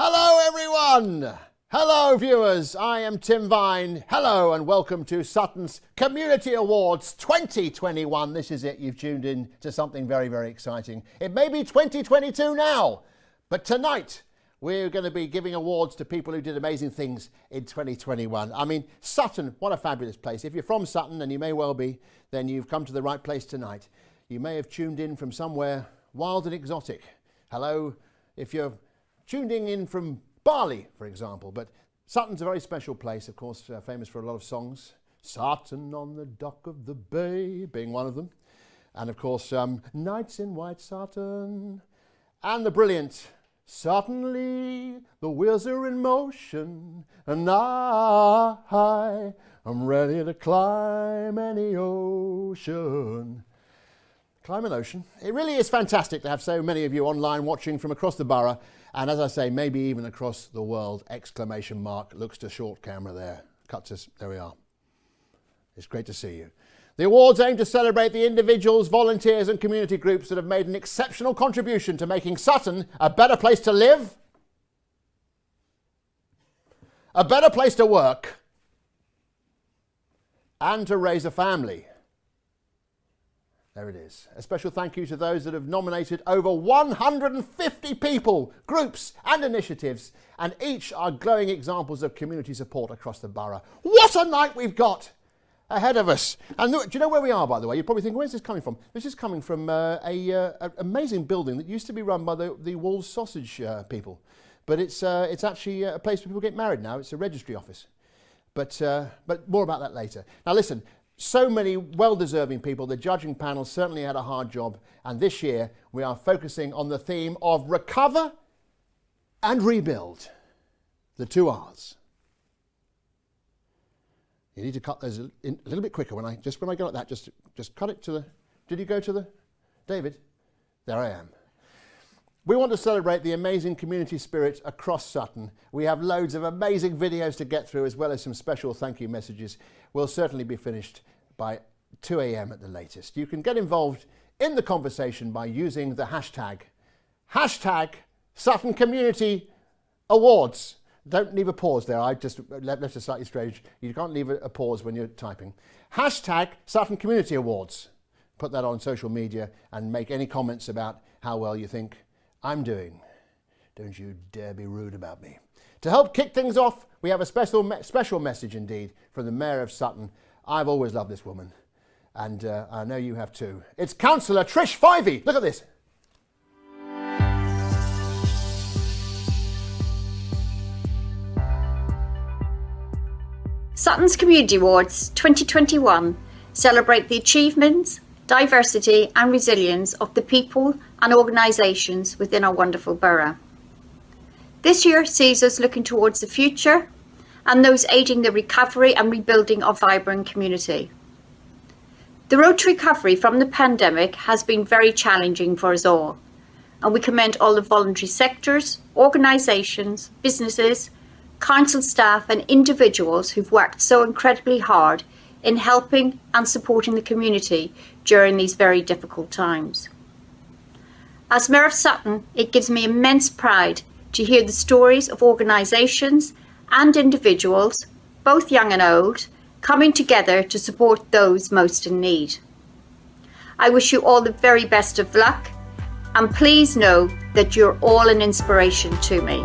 Hello everyone! Hello viewers, I am Tim Vine. Hello and welcome to Sutton's Community Awards 2021. This is it, you've tuned in to something very, very exciting. It may be 2022 now, but tonight we're going to be giving awards to people who did amazing things in 2021. I mean, Sutton, what a fabulous place. If you're from Sutton, and you may well be, then you've come to the right place tonight. You may have tuned in from somewhere wild and exotic. Hello, if you're tuned in from Bali, for example, but Sutton's a very special place, of course, famous for a lot of songs. Sutton on the dock of the bay being one of them. And of course, Nights in White Sutton. And the brilliant Suddenly the wheels are in motion and I am ready to climb any ocean. Climb an ocean. It really is fantastic to have so many of you online watching from across the borough. And as I say, maybe even across the world, exclamation mark, looks to short camera there. Cuts us, there we are. It's great to see you. The awards aim to celebrate the individuals, volunteers and community groups that have made an exceptional contribution to making Sutton a better place to live, a better place to work, and to raise a family. There it is. A special thank you to those that have nominated over 150 people, groups and initiatives, and each are glowing examples of community support across the borough. What a night we've got ahead of us. And do you know where we are, by the way? You're probably thinking, where's this coming from? This is coming from an amazing building that used to be run by the Wolves sausage people. But it's actually a place where people get married now. It's a registry office. But more about that later. Now listen, so many well-deserving people. The judging panel certainly had a hard job. And this year, we are focusing on the theme of recover and rebuild. The 2 R's. You need to cut those in a little bit quicker. When I get like that, just cut it to the... Did you go to the... David? There I am. We want to celebrate the amazing community spirit across Sutton. We have loads of amazing videos to get through, as well as some special thank you messages. We'll certainly be finished by 2 a.m. at the latest. You can get involved in the conversation by using the hashtag Sutton Community Awards. Don't leave a pause there. I just left it slightly strange. You can't leave a pause when you're typing. Hashtag Sutton Community Awards. Put that on social media and make any comments about how well you think I'm doing. Don't you dare be rude about me. To help kick things off, we have a special message indeed from the Mayor of Sutton. I've always loved this woman, and I know you have too. It's Councillor Trish Fivey. Look at this. Sutton's Community Awards 2021 celebrate the achievements, diversity and resilience of the people and organisations within our wonderful borough. This year sees us looking towards the future and those aiding the recovery and rebuilding of vibrant community. The road to recovery from the pandemic has been very challenging for us all, and we commend all the voluntary sectors, organisations, businesses, council staff and individuals who've worked so incredibly hard in helping and supporting the community during these very difficult times. As Mayor of Sutton, it gives me immense pride to hear the stories of organisations and individuals, both young and old, coming together to support those most in need. I wish you all the very best of luck, and please know that you're all an inspiration to me.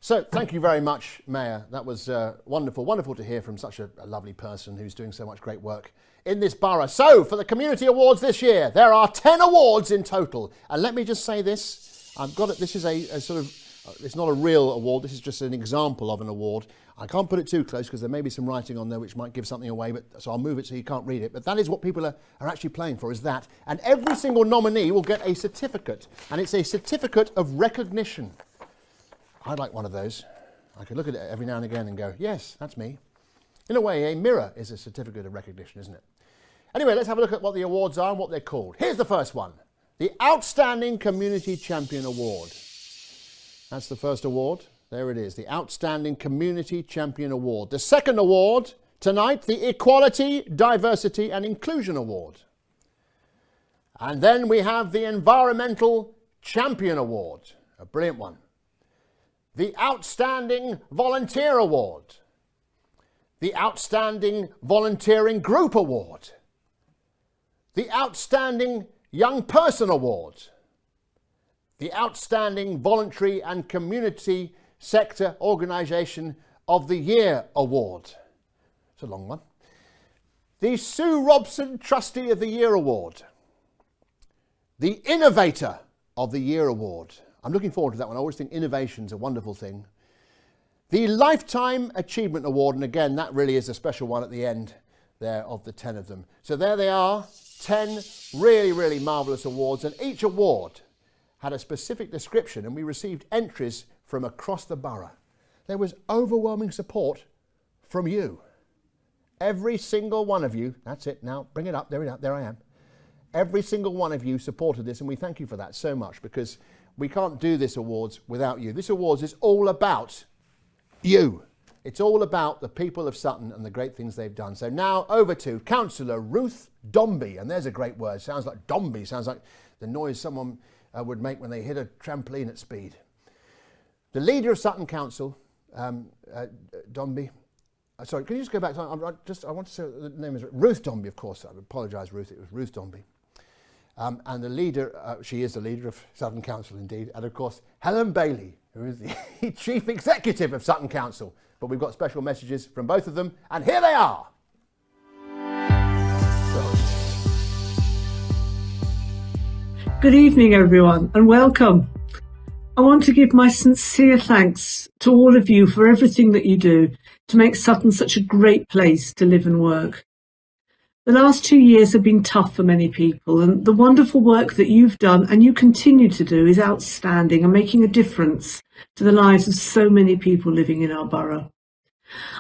So thank you very much, Mayor. That was wonderful to hear from such a lovely person who's doing so much great work in this borough. So for the Community Awards this year, there are 10 awards in total. And let me just say this, I've got it. This is a sort of, it's not a real award. This is just an example of an award. I can't put it too close because there may be some writing on there which might give something away, so I'll move it so you can't read it. But that is what people are actually playing for, is that. And every single nominee will get a certificate, and it's a certificate of recognition. I'd like one of those. I could look at it every now and again and go, yes, that's me. In a way, a mirror is a certificate of recognition, isn't it? Anyway, let's have a look at what the awards are and what they're called. Here's the first one, the Outstanding Community Champion Award. That's the first award. There it is, the Outstanding Community Champion Award. The second award Tonight, the Equality, Diversity and Inclusion Award. And then we have the Environmental Champion Award, a brilliant one. The Outstanding Volunteer Award. The Outstanding Volunteering Group Award. The Outstanding Young Person Award. The Outstanding Voluntary and Community Sector Organisation of the Year Award. It's a long one. The Sue Robson Trustee of the Year Award. The Innovator of the Year Award. I'm looking forward to that one. I always think innovation's a wonderful thing. The Lifetime Achievement Award, and again, that really is a special one at the end there of the 10 of them. So there they are, 10 really, really marvellous awards, and each award had a specific description, and we received entries from across the borough. There was overwhelming support from you. Every single one of you, that's it, now bring it up, there I am. Every single one of you supported this, and we thank you for that so much, because we can't do this awards without you. This awards is all about you. It's all about the people of Sutton and the great things they've done. So now over to Councillor Ruth Dombey, and there's a great word. Sounds like Dombey, sounds like the noise someone would make when they hit a trampoline at speed. The leader of Sutton Council, Dombey. Sorry, can you just go back? I want to say the name is Ruth Dombey, of course. I apologise, Ruth. It was Ruth Dombey. And the leader, she is the leader of Sutton Council indeed. And of course, Helen Bailey, who is the Chief Executive of Sutton Council. But we've got special messages from both of them. And here they are. Good evening, everyone, and welcome. I want to give my sincere thanks to all of you for everything that you do to make Sutton such a great place to live and work. The last 2 years have been tough for many people, and the wonderful work that you've done and you continue to do is outstanding and making a difference to the lives of so many people living in our borough.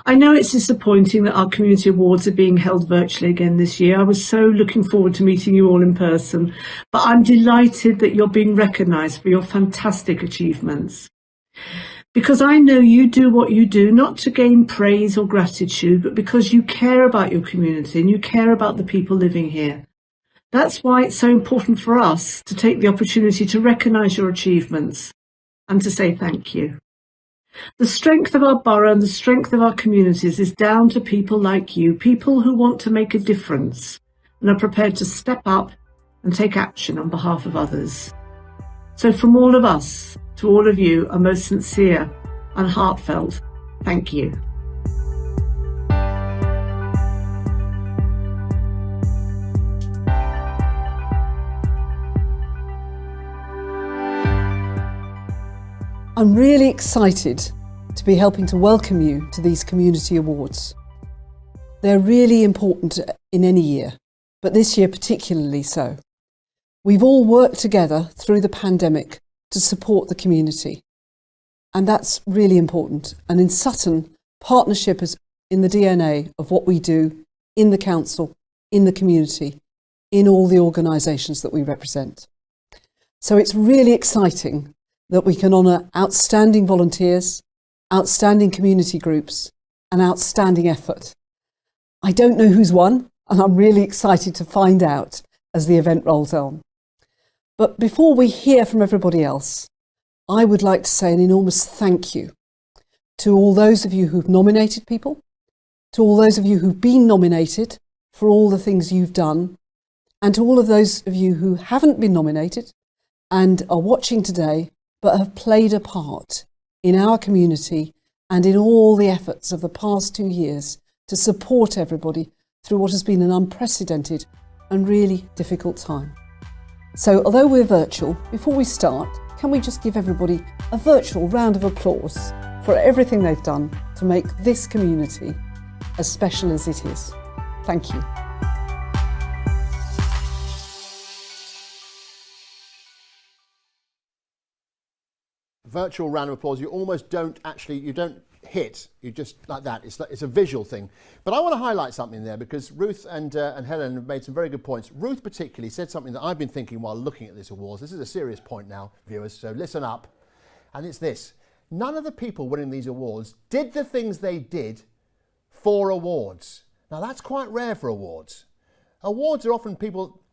I know it's disappointing that our community awards are being held virtually again this year. I was so looking forward to meeting you all in person, but I'm delighted that you're being recognised for your fantastic achievements. Because I know you do what you do not to gain praise or gratitude, but because you care about your community and you care about the people living here. That's why it's so important for us to take the opportunity to recognise your achievements and to say thank you. The strength of our borough and the strength of our communities is down to people like you, people who want to make a difference and are prepared to step up and take action on behalf of others. So from all of us to all of you, a most sincere and heartfelt thank you. I'm really excited to be helping to welcome you to these community awards. They're really important in any year, but this year particularly so. We've all worked together through the pandemic to support the community, and that's really important. And in Sutton, partnership is in the DNA of what we do in the council, in the community, in all the organisations that we represent. So it's really exciting that we can honour outstanding volunteers, outstanding community groups, and outstanding effort. I don't know who's won, and I'm really excited to find out as the event rolls on. But before we hear from everybody else, I would like to say an enormous thank you to all those of you who've nominated people, to all those of you who've been nominated for all the things you've done, and to all of those of you who haven't been nominated and are watching today but have played a part in our community and in all the efforts of the past 2 years to support everybody through what has been an unprecedented and really difficult time. So although we're virtual, before we start, can we just give everybody a virtual round of applause for everything they've done to make this community as special as it is. Thank you. Virtual round of applause. You almost don't actually, you don't hit, you just like that. It's a visual thing. But I want to highlight something there because Ruth and Helen have made some very good points. Ruth particularly said something that I've been thinking while looking at this awards. This is a serious point now, viewers, so listen up. And it's this. None of the people winning these awards did the things they did 4 awards. Now that's quite rare for awards. Awards are often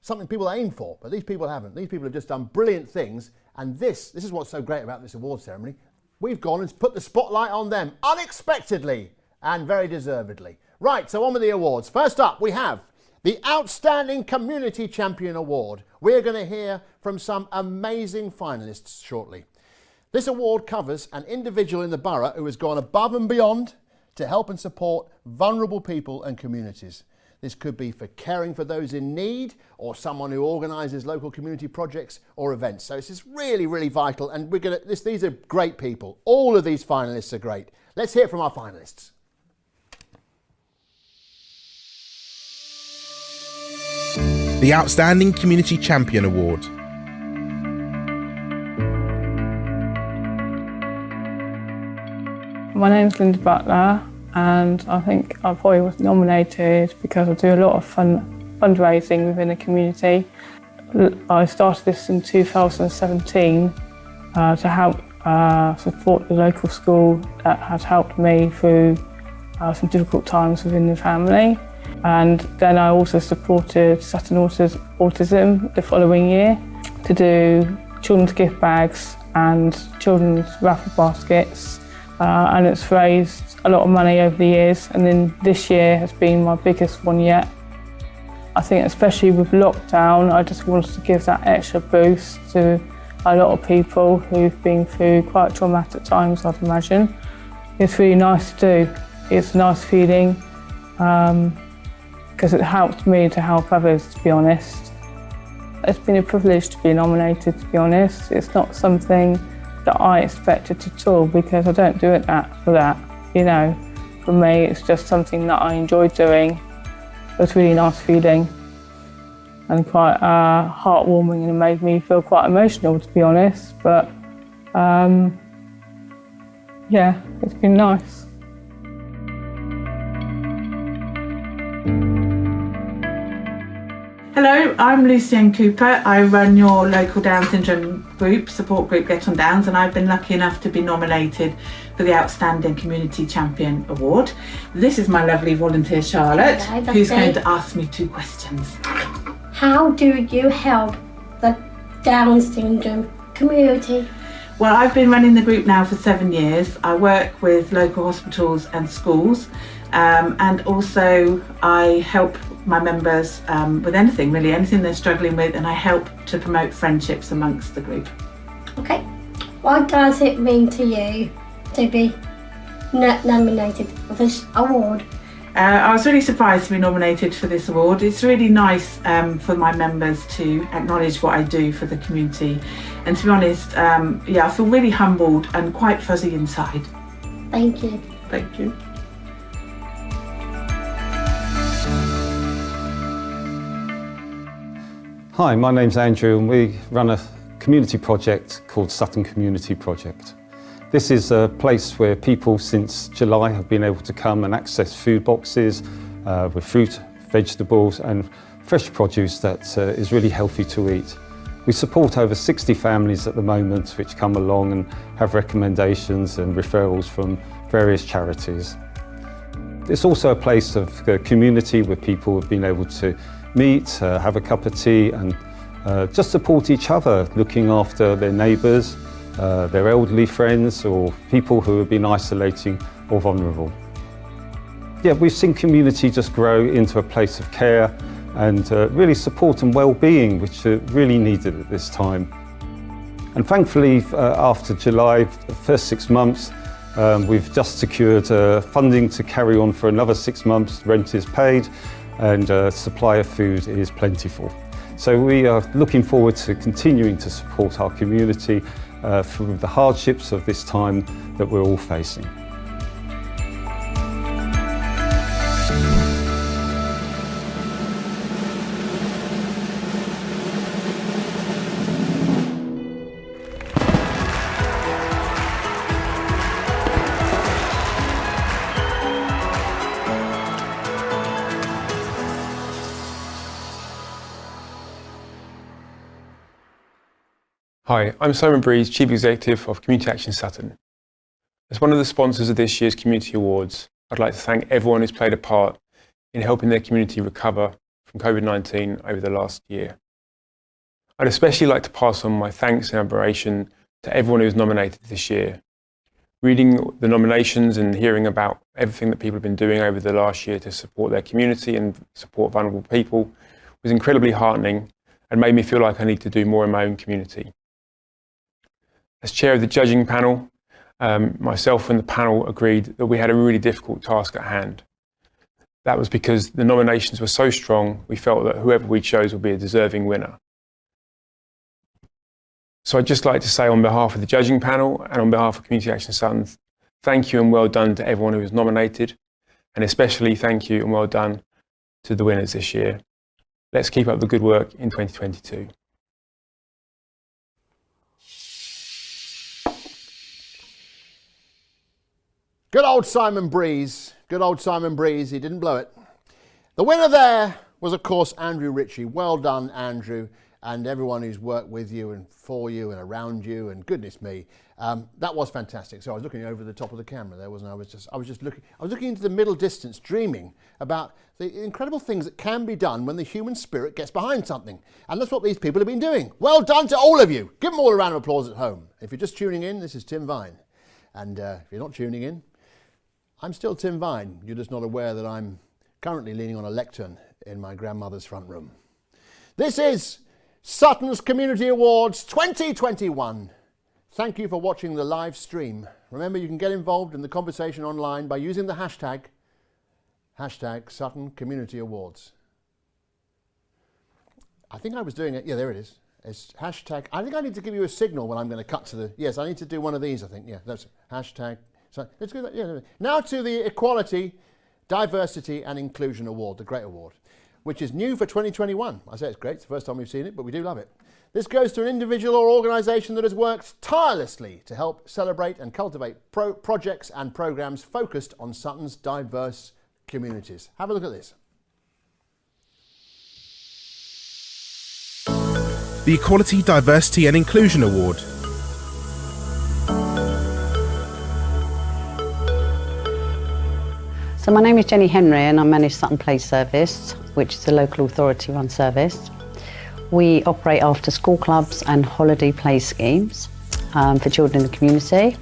something people aim for, but these people haven't. These people have just done brilliant things, and this is what's so great about this award ceremony. We've gone and put the spotlight on them unexpectedly and very deservedly. Right, so on with the awards. First up, we have the Outstanding Community Champion Award. We're going to hear from some amazing finalists shortly. This award covers an individual in the borough who has gone above and beyond to help and support vulnerable people and communities. This could be for caring for those in need or someone who organises local community projects or events. So this is really, really vital, and these are great people. All of these finalists are great. Let's hear from our finalists. The Outstanding Community Champion Award. My name's Linda Butler, and I think I probably was nominated because I do a lot of fundraising within the community. I started this in 2017 to help support the local school that has helped me through some difficult times within the family. And then I also supported Sutton Autism the following year to do children's gift bags and children's raffle baskets. And it's raised a lot of money over the years, and then this year has been my biggest one yet. I think especially with lockdown, I just wanted to give that extra boost to a lot of people who've been through quite traumatic times, I'd imagine. It's really nice to do. It's a nice feeling because it helped me to help others, to be honest. It's been a privilege to be nominated, to be honest. It's not something that I expected at all, because I don't do it for that, you know. For me, it's just something that I enjoy doing. It's a really nice feeling and quite heartwarming, and it made me feel quite emotional, to be honest. But yeah, it's been nice. Hello, I'm Lucienne Cooper. I run your local Down syndrome support group Get On Downs, and I've been lucky enough to be nominated for the Outstanding Community Champion Award. This is my lovely volunteer Charlotte, who's going to ask me 2 questions. How do you help the Down syndrome community? Well, I've been running the group now for 7 years. I work with local hospitals and schools, and also I help my members with anything they're struggling with, and I help to promote friendships amongst the group. Okay, what does it mean to you to be nominated for this award? I was really surprised to be nominated for this award. It's really nice for my members to acknowledge what I do for the community, and to be honest, I feel really humbled and quite fuzzy inside. Thank you. Thank you. Hi, my name's Andrew, and we run a community project called Sutton Community Project. This is a place where people since July have been able to come and access food boxes with fruit, vegetables and fresh produce that is really healthy to eat. We support over 60 families at the moment which come along and have recommendations and referrals from various charities. It's also a place of community where people have been able to meet, have a cup of tea and just support each other, looking after their neighbours, their elderly friends or people who have been isolating or vulnerable. Yeah, we've seen community just grow into a place of care and really support and well-being, which are really needed at this time. And thankfully, after July, the first 6 months, we've just secured funding to carry on for another 6 months. Rent is paid and supply of food is plentiful. So we are looking forward to continuing to support our community through the hardships of this time that we're all facing. Hi, I'm Simon Breeze, Chief Executive of Community Action Sutton. As one of the sponsors of this year's Community Awards, I'd like to thank everyone who's played a part in helping their community recover from COVID-19 over the last year. I'd especially like to pass on my thanks and admiration to everyone who was nominated this year. Reading the nominations and hearing about everything that people have been doing over the last year to support their community and support vulnerable people was incredibly heartening and made me feel like I need to do more in my own community. As chair of the judging panel, myself and the panel agreed that we had a really difficult task at hand. That was because the nominations were so strong, we felt that whoever we chose would be a deserving winner. So I'd just like to say on behalf of the judging panel and on behalf of Community Action Sutton, thank you and well done to everyone who was nominated, and especially thank you and well done to the winners this year. Let's keep up the good work in 2022. Good old Simon Breeze. Good old Simon Breeze. He didn't blow it. The winner there was, of course, Andrew Ritchie. Well done, Andrew, and everyone who's worked with you and for you and around you, and goodness me, that was fantastic. So I was looking over the top of the camera there, wasn't I? I was looking into the middle distance, dreaming about the incredible things that can be done when the human spirit gets behind something. And that's what these people have been doing. Well done to all of you. Give them all a round of applause at home. If you're just tuning in, this is Tim Vine. And if you're not tuning in, I'm still Tim Vine. You're just not aware that I'm currently leaning on a lectern in my grandmother's front room. This is Sutton's Community Awards 2021. Thank you for watching the live stream. Remember, you can get involved in the conversation online by using the hashtag Sutton Community Awards. I think I was doing it. Yeah, there it is. It's hashtag. I think I need to give you a signal when I'm going to cut to the. Yes, I need to do one of these, I think. Yeah, that's it. Hashtag. So let's do that. Yeah. Now to the Equality, Diversity and Inclusion Award, the Great Award, which is new for 2021. I say it's great. It's the first time we've seen it, but we do love it. This goes to an individual or organisation that has worked tirelessly to help celebrate and cultivate projects and programmes focused on Sutton's diverse communities. Have a look at this. The Equality, Diversity and Inclusion Award. So my name is Jenny Henry and I manage Sutton Play Service, which is a local authority run service. We operate after school clubs and holiday play schemes for children in the community.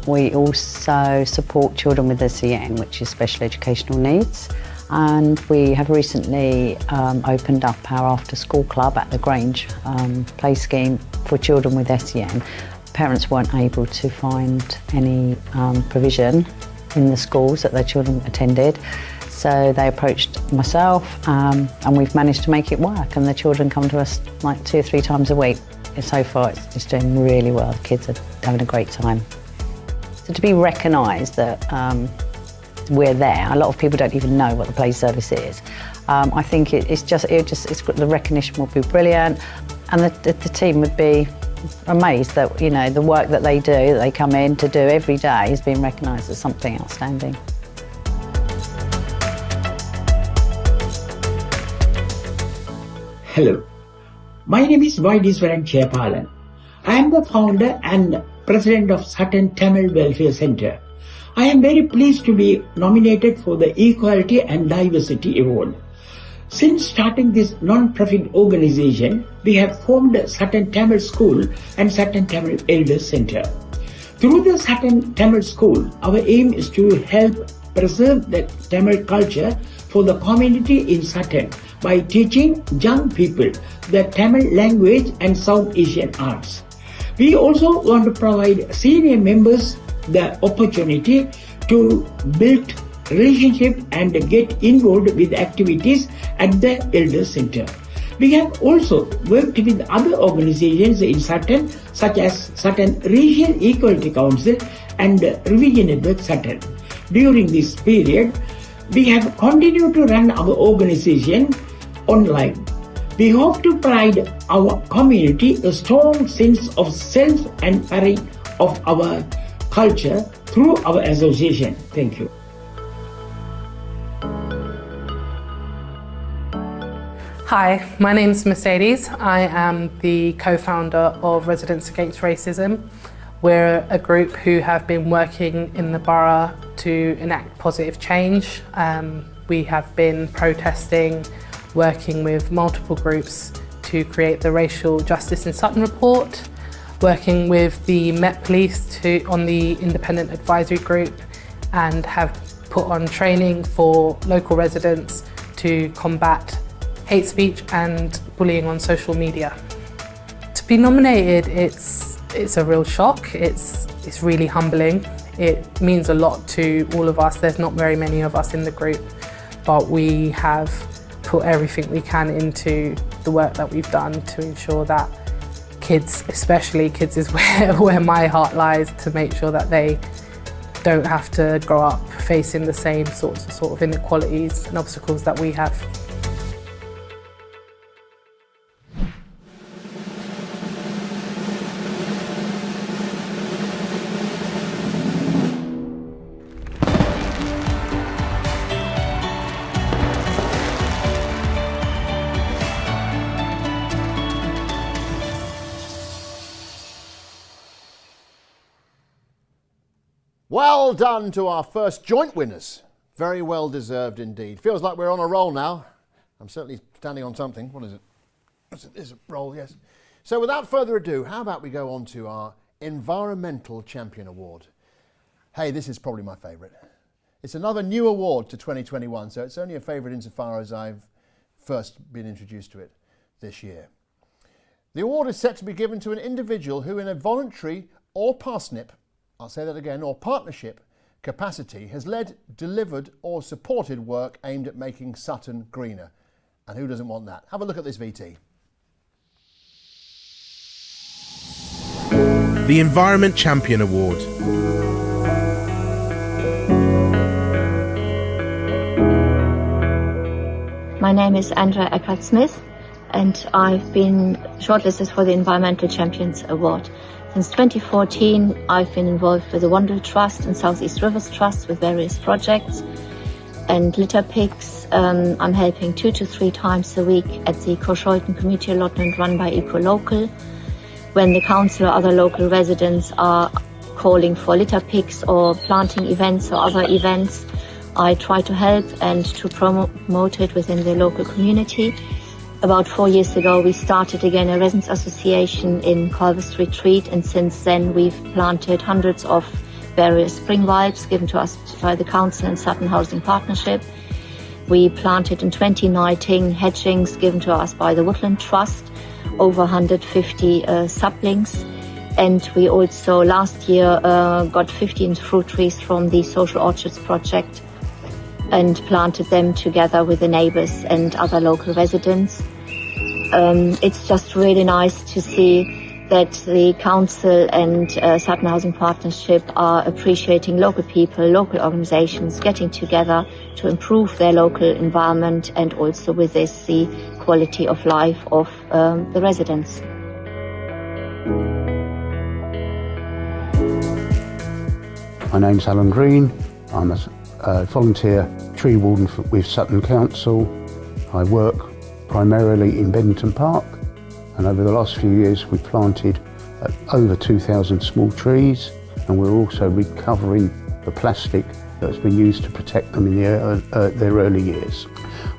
We also support children with SEN, which is special educational needs. And we have recently opened up our after school club at the Grange play scheme for children with SEN. Parents weren't able to find any provision in the schools that their children attended. So they approached myself and we've managed to make it work, and the children come to us like 2 or 3 times a week. And so far it's doing really well. The kids are having a great time. So to be recognised that we're there, a lot of people don't even know what the play service is. I think the recognition will be brilliant, and the team would be amazed that, you know, the work that they do, that they come in to do every day, is being recognised as something outstanding. Hello, my name is Vaidiswaran Chepalan. I am the founder and president of Sutton Tamil Welfare Centre. I am very pleased to be nominated for the Equality and Diversity Award. Since starting this non-profit organization, we have formed Sutton Tamil School and Sutton Tamil Elders Centre. Through the Sutton Tamil School, our aim is to help preserve the Tamil culture for the community in Sutton by teaching young people the Tamil language and South Asian arts. We also want to provide senior members the opportunity to build relationship and get involved with activities at the Elder Centre. We have also worked with other organizations in Sutton, such as Sutton Regional Equality Council and Revision Network Sutton. During this period, we have continued to run our organization online. We hope to provide our community a strong sense of self and pride of our culture through our association. Thank you. Hi, my name is Mercedes. I am the co-founder of Residents Against Racism. We're a group who have been working in the borough to enact positive change. We have been protesting, working with multiple groups to create the Racial Justice in Sutton report, working with the Met Police on the independent advisory group, and have put on training for local residents to combat hate speech and bullying on social media. To be nominated, it's a real shock. It's really humbling. It means a lot to all of us. There's not very many of us in the group, but we have put everything we can into the work that we've done to ensure that kids, especially kids, is where my heart lies, to make sure that they don't have to grow up facing the same sort of inequalities and obstacles that we have. Well done to our first joint winners. Very well deserved indeed. Feels like we're on a roll now. I'm certainly standing on something. What is it? It's a roll, yes. So without further ado, how about we go on to our Environmental Champion Award. Hey, this is probably my favourite. It's another new award to 2021, so it's only a favourite insofar as I've first been introduced to it this year. The award is set to be given to an individual who, in a voluntary or parsnip, I'll say that again, or partnership capacity, has led, delivered or supported work aimed at making Sutton greener. And who doesn't want that? Have a look at this VT. The Environment Champion Award. My name is Andrea Eckert-Smith and I've been shortlisted for the Environmental Champions Award. Since 2014, I've been involved with the Voluntary Trust and South East Rivers Trust with various projects and litter picks. I'm helping 2 to 3 times a week at the Koscholten community allotment run by EcoLocal. When the council or other local residents are calling for litter picks or planting events or other events, I try to help and to promote it within the local community. About 4 years ago, we started again a residents association in Culver's Retreat, and since then we've planted hundreds of various spring vibes given to us by the council and Sutton Housing Partnership. We planted in 2019 hedgings given to us by the Woodland Trust, over 150 saplings. And we also last year got 15 fruit trees from the Social Orchards project and planted them together with the neighbours and other local residents. It's just really nice to see that the council and Sutton Housing Partnership are appreciating local people, local organisations getting together to improve their local environment and also with this the quality of life of the residents. My name's Alan Green. I'm a volunteer tree warden with Sutton Council. I work primarily in Bedington Park, and over the last few years we've planted over 2,000 small trees, and we're also recovering the plastic that's been used to protect them in their early years.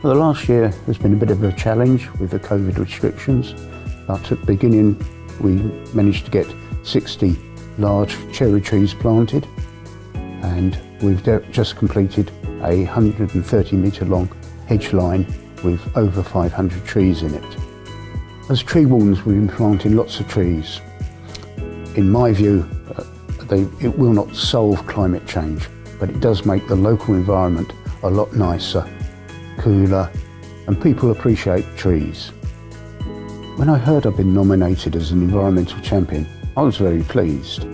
Well, the last year has been a bit of a challenge with the COVID restrictions, but at the beginning we managed to get 60 large cherry trees planted, and we've just completed a 130 metre long hedge line with over 500 trees in it. As tree wardens, we've been planting lots of trees. In my view, it will not solve climate change, but it does make the local environment a lot nicer, cooler, and people appreciate trees. When I heard I'd been nominated as an environmental champion, I was very pleased.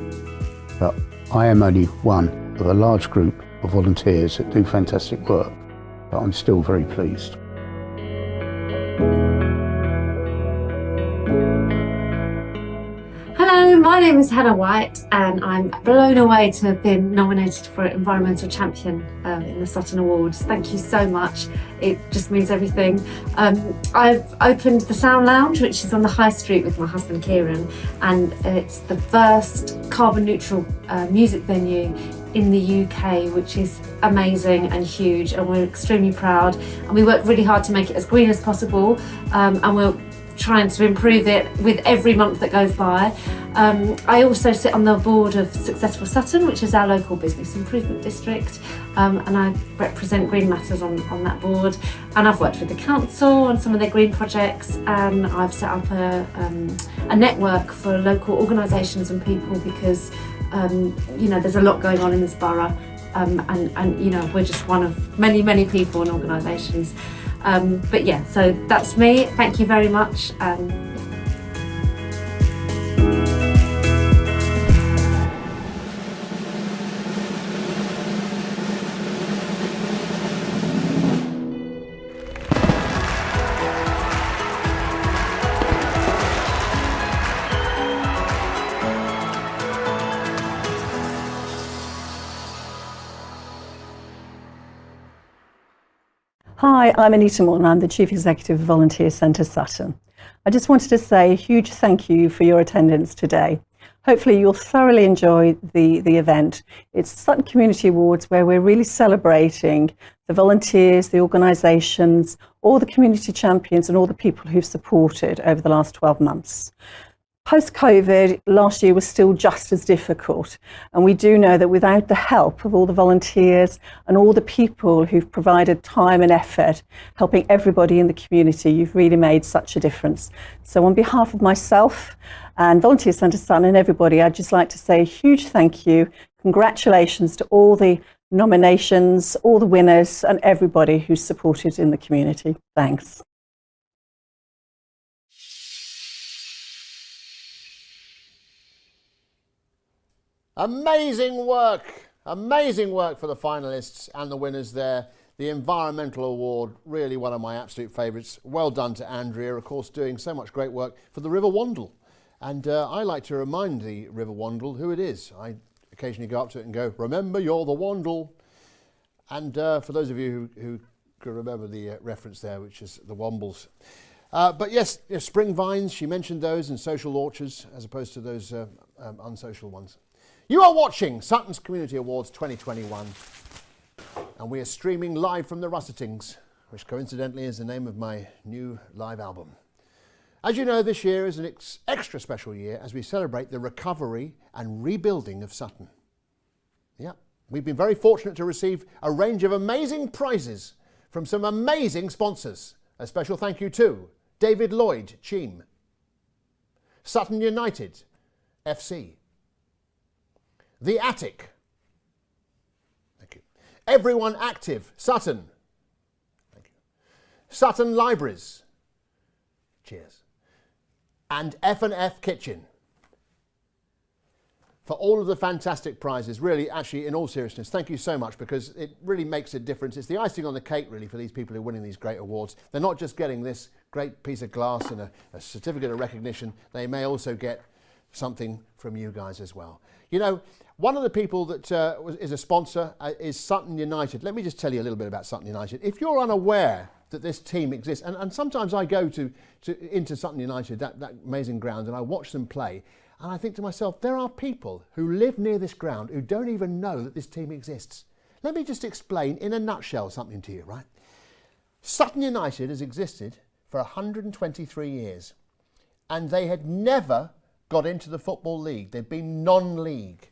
But I am only one of a large group of volunteers that do fantastic work, but I'm still very pleased. Hello, my name is Hannah White and I'm blown away to have been nominated for Environmental Champion in the Sutton Awards. Thank you so much. It just means everything. I've opened the Sound Lounge, which is on the High Street with my husband Kieran, and it's the first carbon neutral music venue in the UK, which is amazing and huge, and we're extremely proud, and we work really hard to make it as green as possible, and we're trying to improve it with every month that goes by. I also sit on the board of Successful Sutton, which is our local business improvement district, and I represent Green Matters on that board, and I've worked with the council on some of their green projects, and I've set up a network for local organisations and people because you know, there's a lot going on in this borough, and you know, we're just one of many people and organisations. But yeah, so that's me. Thank you very much. Hi, I'm Anita Morton. I'm the Chief Executive of Volunteer Centre Sutton. I just wanted to say a huge thank you for your attendance today. Hopefully you'll thoroughly enjoy the event. It's Sutton Community Awards, where we're really celebrating the volunteers, the organisations, all the community champions and all the people who've supported over the last 12 months. Post-COVID, last year was still just as difficult, and we do know that without the help of all the volunteers and all the people who've provided time and effort, helping everybody in the community, you've really made such a difference. So on behalf of myself and Volunteer Centre Sutton and everybody, I'd just like to say a huge thank you, congratulations to all the nominations, all the winners and everybody who's supported in the community. Thanks. Amazing work for the finalists and the winners there. The Environmental Award, really one of my absolute favourites. Well done to Andrea, of course, doing so much great work for the River Wandle. And I like to remind the River Wandle who it is. I occasionally go up to it and go, remember you're the Wandle. And for those of you who can remember the reference there, which is the Wombles. But yes, spring vines, she mentioned those, and social orchards as opposed to those unsocial ones. You are watching Sutton's Community Awards 2021, and we are streaming live from the Russetings, which coincidentally is the name of my new live album. As you know, this year is an extra special year as we celebrate the recovery and rebuilding of Sutton. Yeah, we've been very fortunate to receive a range of amazing prizes from some amazing sponsors. A special thank you to David Lloyd, Cheam, Sutton United, FC, The Attic, thank you, Everyone Active, Sutton, thank you, Sutton Libraries, cheers, and F&F Kitchen for all of the fantastic prizes. Really, actually, in all seriousness, thank you so much, because it really makes a difference. It's the icing on the cake, really, for these people who are winning these great awards. They're not just getting this great piece of glass and a certificate of recognition. They may also get something from you guys as well. You know, one of the people that is a sponsor is Sutton United. Let me just tell you a little bit about Sutton United. If you're unaware that this team exists, and sometimes I go into Sutton United, that amazing ground, and I watch them play, and I think to myself, there are people who live near this ground who don't even know that this team exists. Let me just explain in a nutshell something to you, right? Sutton United has existed for 123 years, and they had never got into the Football League. They'd been non-league.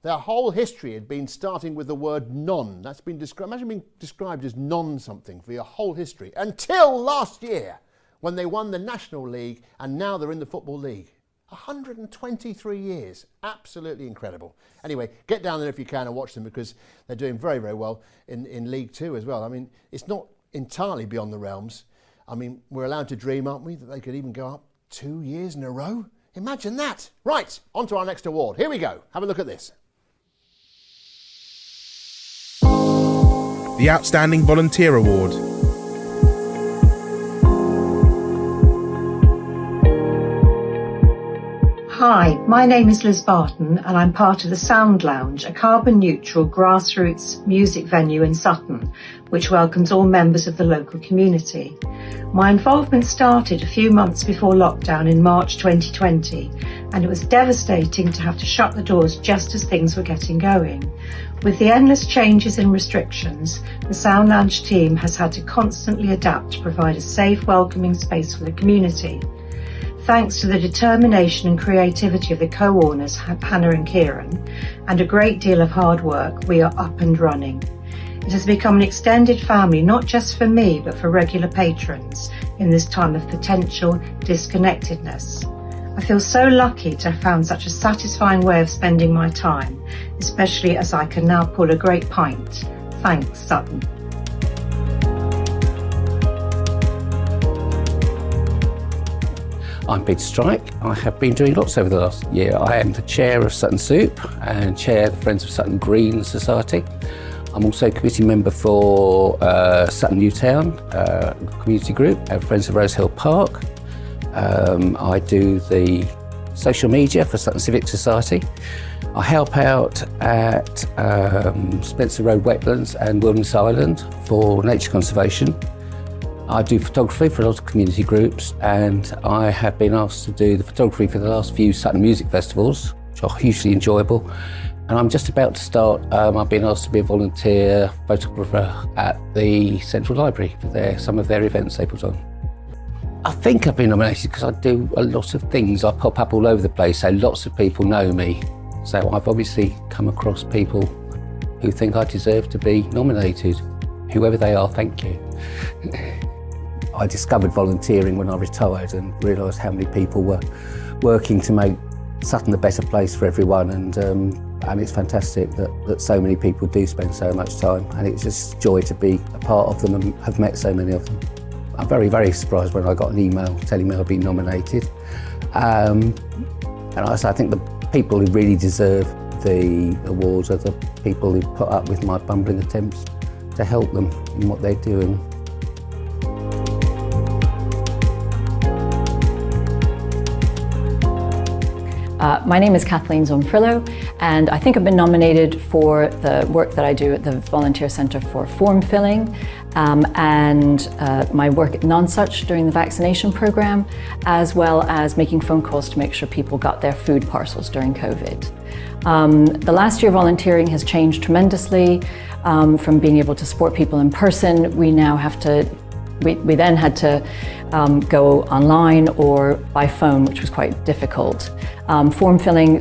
Their whole history had been starting with the word non. That's been described, imagine being described as non-something for your whole history, until last year when they won the National League, and now they're in the Football League. 123 years, absolutely incredible. Anyway, get down there if you can and watch them, because they're doing very, very well in League Two as well. I mean, it's not entirely beyond the realms. I mean, we're allowed to dream, aren't we, that they could even go up 2 years in a row? Imagine that. Right, on to our next award. Here we go. Have a look at this. The Outstanding Volunteer Award. Hi, my name is Liz Barton, and I'm part of the Sound Lounge, a carbon-neutral grassroots music venue in Sutton, which welcomes all members of the local community. My involvement started a few months before lockdown in March 2020, and it was devastating to have to shut the doors just as things were getting going. With the endless changes in restrictions, the Sound Lounge team has had to constantly adapt to provide a safe, welcoming space for the community. Thanks to the determination and creativity of the co-owners, Hannah and Kieran, and a great deal of hard work, we are up and running. It has become an extended family, not just for me, but for regular patrons in this time of potential disconnectedness. I feel so lucky to have found such a satisfying way of spending my time, especially as I can now pull a great pint. Thanks, Sutton. I'm Peter Strike. I have been doing lots over the last year. I am the chair of Sutton Soup and chair of the Friends of Sutton Green Society. I'm also a committee member for Sutton Newtown community group and Friends of Rosehill Park. I do the social media for Sutton Civic Society. I help out at Spencer Road Wetlands and Wilderness Island for nature conservation. I do photography for a lot of community groups, and I have been asked to do the photography for the last few Sutton music festivals, which are hugely enjoyable. And I'm just about to start, I've been asked to be a volunteer photographer at the Central Library for some of their events they put on. I think I've been nominated because I do a lot of things. I pop up all over the place, so lots of people know me. So I've obviously come across people who think I deserve to be nominated. Whoever they are, thank you. I discovered volunteering when I retired and realised how many people were working to make Sutton a better place for everyone, and it's fantastic that so many people do spend so much time, and it's just joy to be a part of them and have met so many of them. I'm very, very surprised when I got an email telling me I'd been nominated. And I think the people who really deserve the awards are the people who put up with my bumbling attempts to help them in what they're doing. My name is Kathleen Zonfrillo, and I think I've been nominated for the work that I do at the Volunteer Centre for form filling and my work at Nonsuch during the vaccination programme, as well as making phone calls to make sure people got their food parcels during COVID. The last year volunteering has changed tremendously. From being able to support people in person, we now have to we then had to go online or by phone, which was quite difficult. Form filling,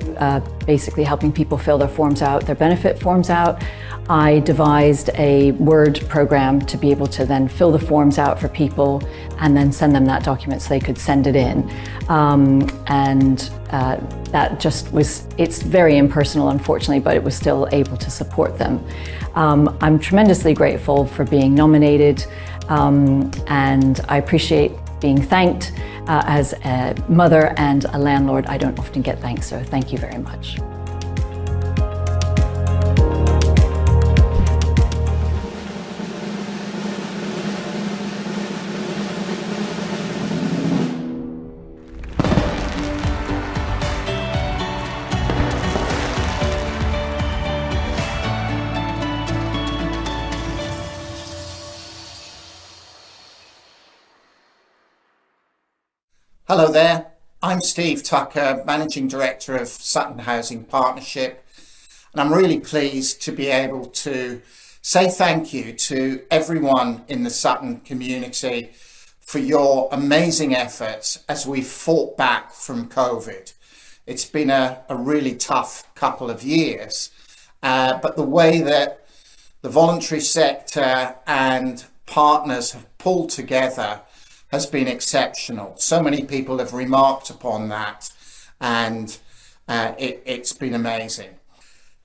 basically helping people fill their forms out, their benefit forms out. I devised a Word program to be able to then fill the forms out for people and then send them that document so they could send it in. That just was, it's very impersonal, unfortunately, but it was still able to support them. I'm tremendously grateful for being nominated, and I appreciate being thanked. As a mother and a landlord, I don't often get thanks, so thank you very much. Hello there, I'm Steve Tucker, Managing Director of Sutton Housing Partnership, and I'm really pleased to be able to say thank you to everyone in the Sutton community for your amazing efforts as we've fought back from COVID. It's been a really tough couple of years, but the way that the voluntary sector and partners have pulled together has been exceptional. So many people have remarked upon that, and it's been amazing.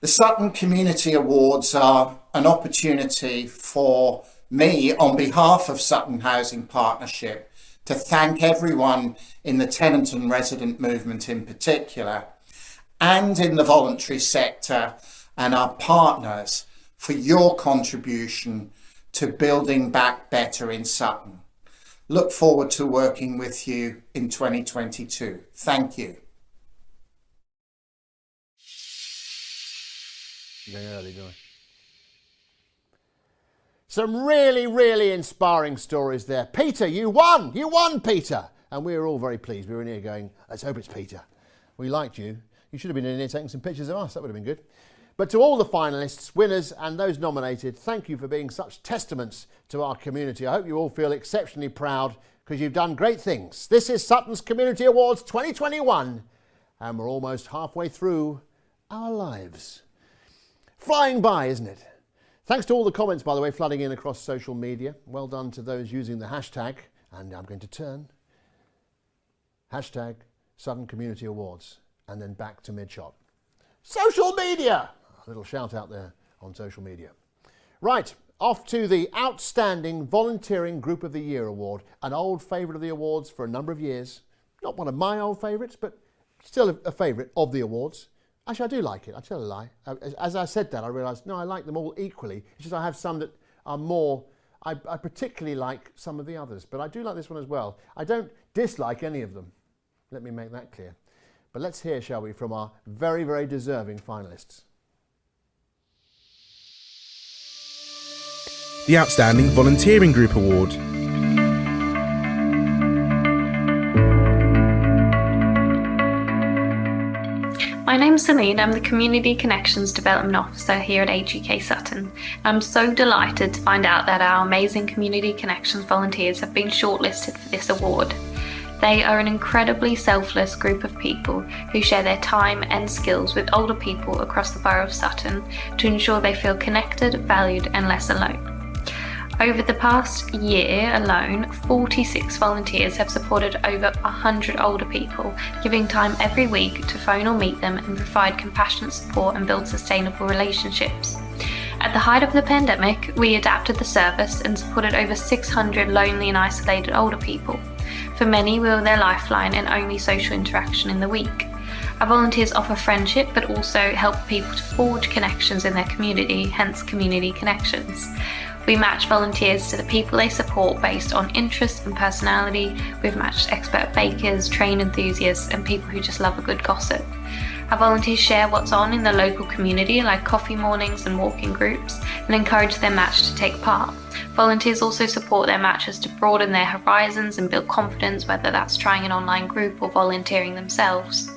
The Sutton Community Awards are an opportunity for me, on behalf of Sutton Housing Partnership, to thank everyone in the tenant and resident movement in particular, and in the voluntary sector and our partners for your contribution to building back better in Sutton. Look forward to working with you in 2022. Thank you. Some really, really inspiring stories there. Peter, you won! You won, Peter! And we were all very pleased. We were in here going, let's hope it's Peter. We liked you. You should have been in here taking some pictures of us. That would have been good. But to all the finalists, winners and those nominated, thank you for being such testaments to our community. I hope you all feel exceptionally proud because you've done great things. This is Sutton's Community Awards 2021 and we're almost halfway through our lives. Flying by, isn't it? Thanks to all the comments, by the way, flooding in across social media. Well done to those using the hashtag, and I'm going to turn. Hashtag Sutton Community Awards and then back to mid-shot. Social media! A little shout out there on social media. Right, off to the Outstanding Volunteering Group of the Year Award, an old favourite of the awards for a number of years. Not one of my old favourites, but still a favourite of the awards. Actually, I do like it, I tell a lie. As I said that, I realised, no, I like them all equally. It's just I have some that are more, I particularly like some of the others, but I do like this one as well. I don't dislike any of them. Let me make that clear. But let's hear, shall we, from our very, very deserving finalists. The Outstanding Volunteering Group Award. My name's Celine, I'm the Community Connections Development Officer here at AGK Sutton. I'm so delighted to find out that our amazing Community Connections volunteers have been shortlisted for this award. They are an incredibly selfless group of people who share their time and skills with older people across the borough of Sutton to ensure they feel connected, valued and less alone. Over the past year alone, 46 volunteers have supported over 100 older people, giving time every week to phone or meet them and provide compassionate support and build sustainable relationships. At the height of the pandemic, we adapted the service and supported over 600 lonely and isolated older people. For many, we were their lifeline and only social interaction in the week. Our volunteers offer friendship but also help people to forge connections in their community, hence Community Connections. We match volunteers to the people they support based on interest and personality. We've matched expert bakers, train enthusiasts and people who just love a good gossip. Our volunteers share what's on in the local community, like coffee mornings and walking groups, and encourage their match to take part. Volunteers also support their matches to broaden their horizons and build confidence, whether that's trying an online group or volunteering themselves.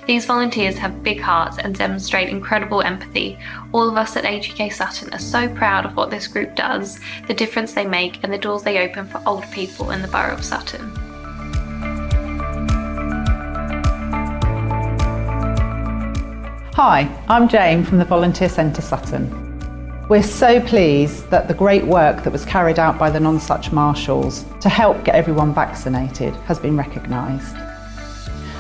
These volunteers have big hearts and demonstrate incredible empathy. All of us at AGK Sutton are so proud of what this group does, the difference they make and the doors they open for older people in the borough of Sutton. Hi, I'm Jane from the Volunteer Centre Sutton. We're so pleased that the great work that was carried out by the Non-Such Marshals to help get everyone vaccinated has been recognised.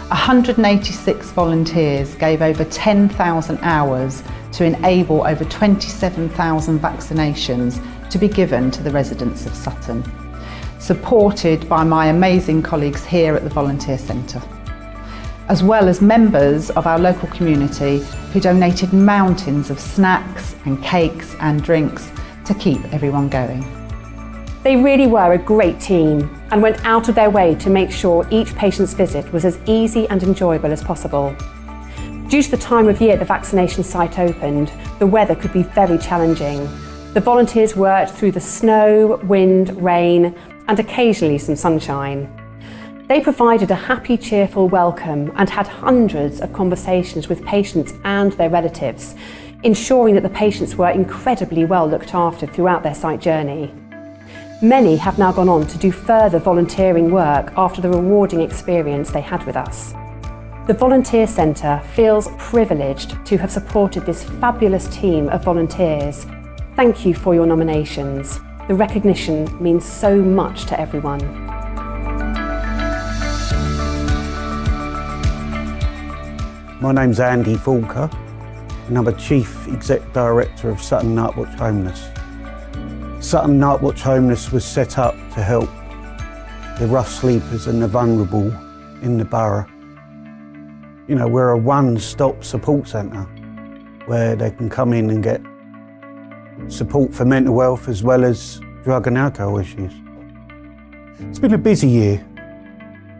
186 volunteers gave over 10,000 hours to enable over 27,000 vaccinations to be given to the residents of Sutton, supported by my amazing colleagues here at the Volunteer Centre, as well as members of our local community who donated mountains of snacks and cakes and drinks to keep everyone going. They really were a great team and went out of their way to make sure each patient's visit was as easy and enjoyable as possible. Due to the time of year the vaccination site opened, the weather could be very challenging. The volunteers worked through the snow, wind, rain, and occasionally some sunshine. They provided a happy, cheerful welcome and had hundreds of conversations with patients and their relatives, ensuring that the patients were incredibly well looked after throughout their site journey. Many have now gone on to do further volunteering work after the rewarding experience they had with us. The Volunteer Centre feels privileged to have supported this fabulous team of volunteers. Thank you for your nominations. The recognition means so much to everyone. My name's Andy Falker and I'm a Chief Exec Director of Sutton Nightwatch Homeless. Sutton Nightwatch Homeless was set up to help the rough sleepers and the vulnerable in the borough. You know, we're a one-stop support centre where they can come in and get support for mental health as well as drug and alcohol issues. It's been a busy year,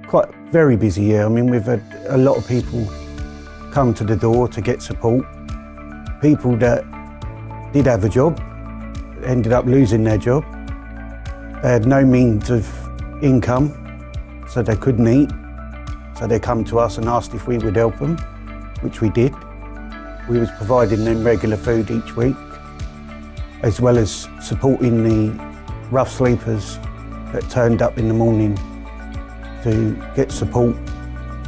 quite a very busy year. I mean, we've had a lot of people come to the door to get support. People that did have a job ended up losing their job. They had no means of income, so they couldn't eat. So they come to us and asked if we would help them, which we did. We was providing them regular food each week, as well as supporting the rough sleepers that turned up in the morning to get support,